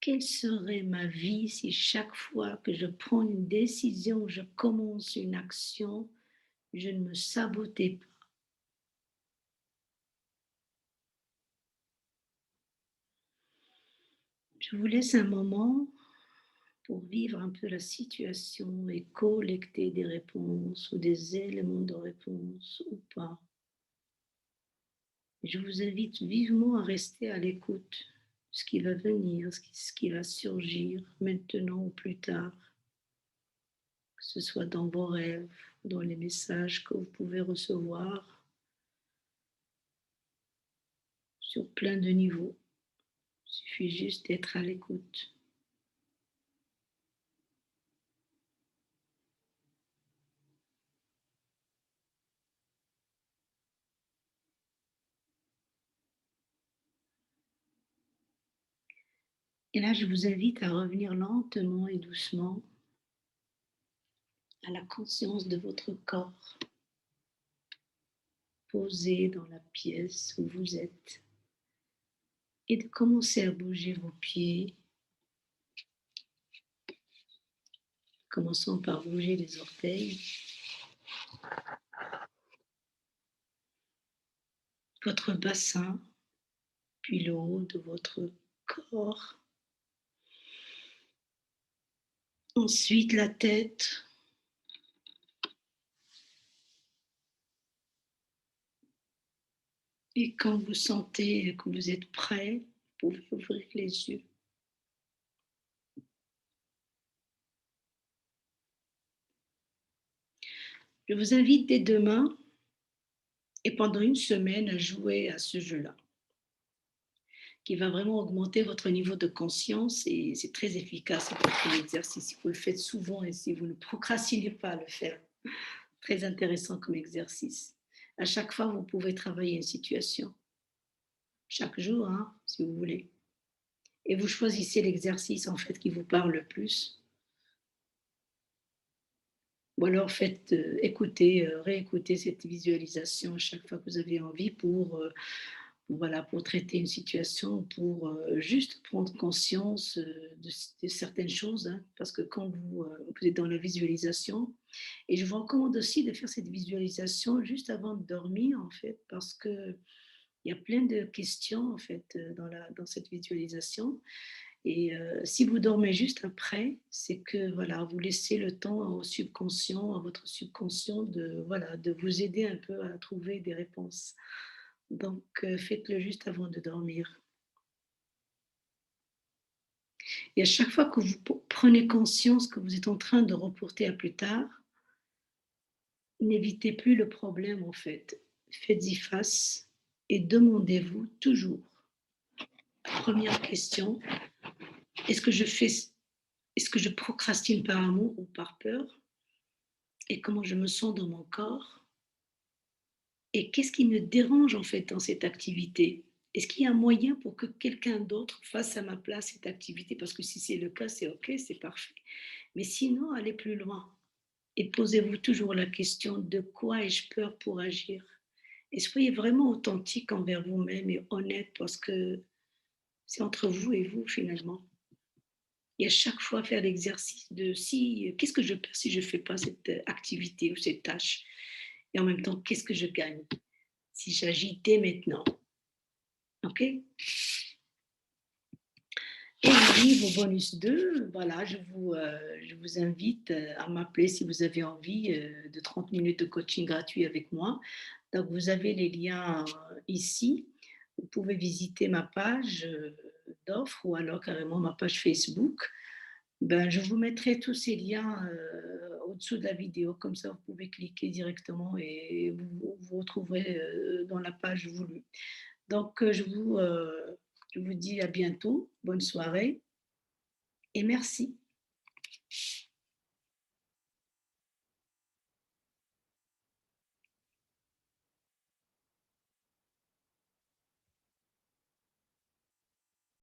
Quelle serait ma vie si chaque fois que je prends une décision ou je commence une action, je ne me sabotais pas? Je vous laisse un moment pour vivre un peu la situation et collecter des réponses ou des éléments de réponse ou pas. Je vous invite vivement à rester à l'écoute de ce qui va venir, ce qui va surgir maintenant ou plus tard, que ce soit dans vos rêves, dans les messages que vous pouvez recevoir sur plein de niveaux. Il suffit juste d'être à l'écoute. Et là, je vous invite à revenir lentement et doucement à la conscience de votre corps, posé dans la pièce où vous êtes, et de commencer à bouger vos pieds, Commençons par bouger les orteils, votre bassin, puis le haut de votre corps. Ensuite, la tête. Et quand vous sentez que vous êtes prêt, vous pouvez ouvrir les yeux. Je vous invite dès demain et pendant une semaine à jouer à ce jeu-là, qui va vraiment augmenter votre niveau de conscience et c'est très efficace comme exercice. Si vous le faites souvent et si vous ne procrastinez pas à le faire, très intéressant comme exercice. À chaque fois, vous pouvez travailler une situation, chaque jour, hein, si vous voulez. Et vous choisissez l'exercice en fait qui vous parle le plus. Ou alors faites écouter, réécouter cette visualisation chaque fois que vous avez envie voilà, pour traiter une situation, pour juste prendre conscience de certaines choses, hein, parce que quand vous êtes dans la visualisation, et je vous recommande aussi de faire cette visualisation juste avant de dormir, en fait, parce que il y a plein de questions, en fait, dans cette visualisation. Et si vous dormez juste après, c'est que voilà, vous laissez le temps au subconscient, à votre subconscient de, voilà, de vous aider un peu à trouver des réponses. Donc, faites-le juste avant de dormir. Et à chaque fois que vous prenez conscience que vous êtes en train de reporter à plus tard, n'évitez plus le problème en fait. Faites-y face et demandez-vous toujours. Première question, est-ce que est-ce que je procrastine par amour ou par peur? Et comment je me sens dans mon corps? Et qu'est-ce qui me dérange en fait dans cette activité? Est-ce qu'il y a un moyen pour que quelqu'un d'autre fasse à ma place cette activité? Parce que si c'est le cas, c'est OK, c'est parfait. Mais sinon, allez plus loin et posez-vous toujours la question de quoi ai-je peur pour agir? Et soyez vraiment authentique envers vous-même et honnête parce que c'est entre vous et vous finalement. Et à chaque fois faire l'exercice de si, qu'est-ce que je perds si je ne fais pas cette activité ou cette tâche? Et en même temps, qu'est-ce que je gagne si j'agis dès maintenant? OK? Et arrive au bonus 2, voilà, je vous invite à m'appeler si vous avez envie de 30 minutes de coaching gratuit avec moi. Donc, vous avez les liens ici. Vous pouvez visiter ma page d'offres ou alors carrément ma page Facebook. Ben, je vous mettrai tous ces liens au-dessous de la vidéo, comme ça vous pouvez cliquer directement et vous retrouverez dans la page voulue. Donc, je vous dis à bientôt, bonne soirée et merci.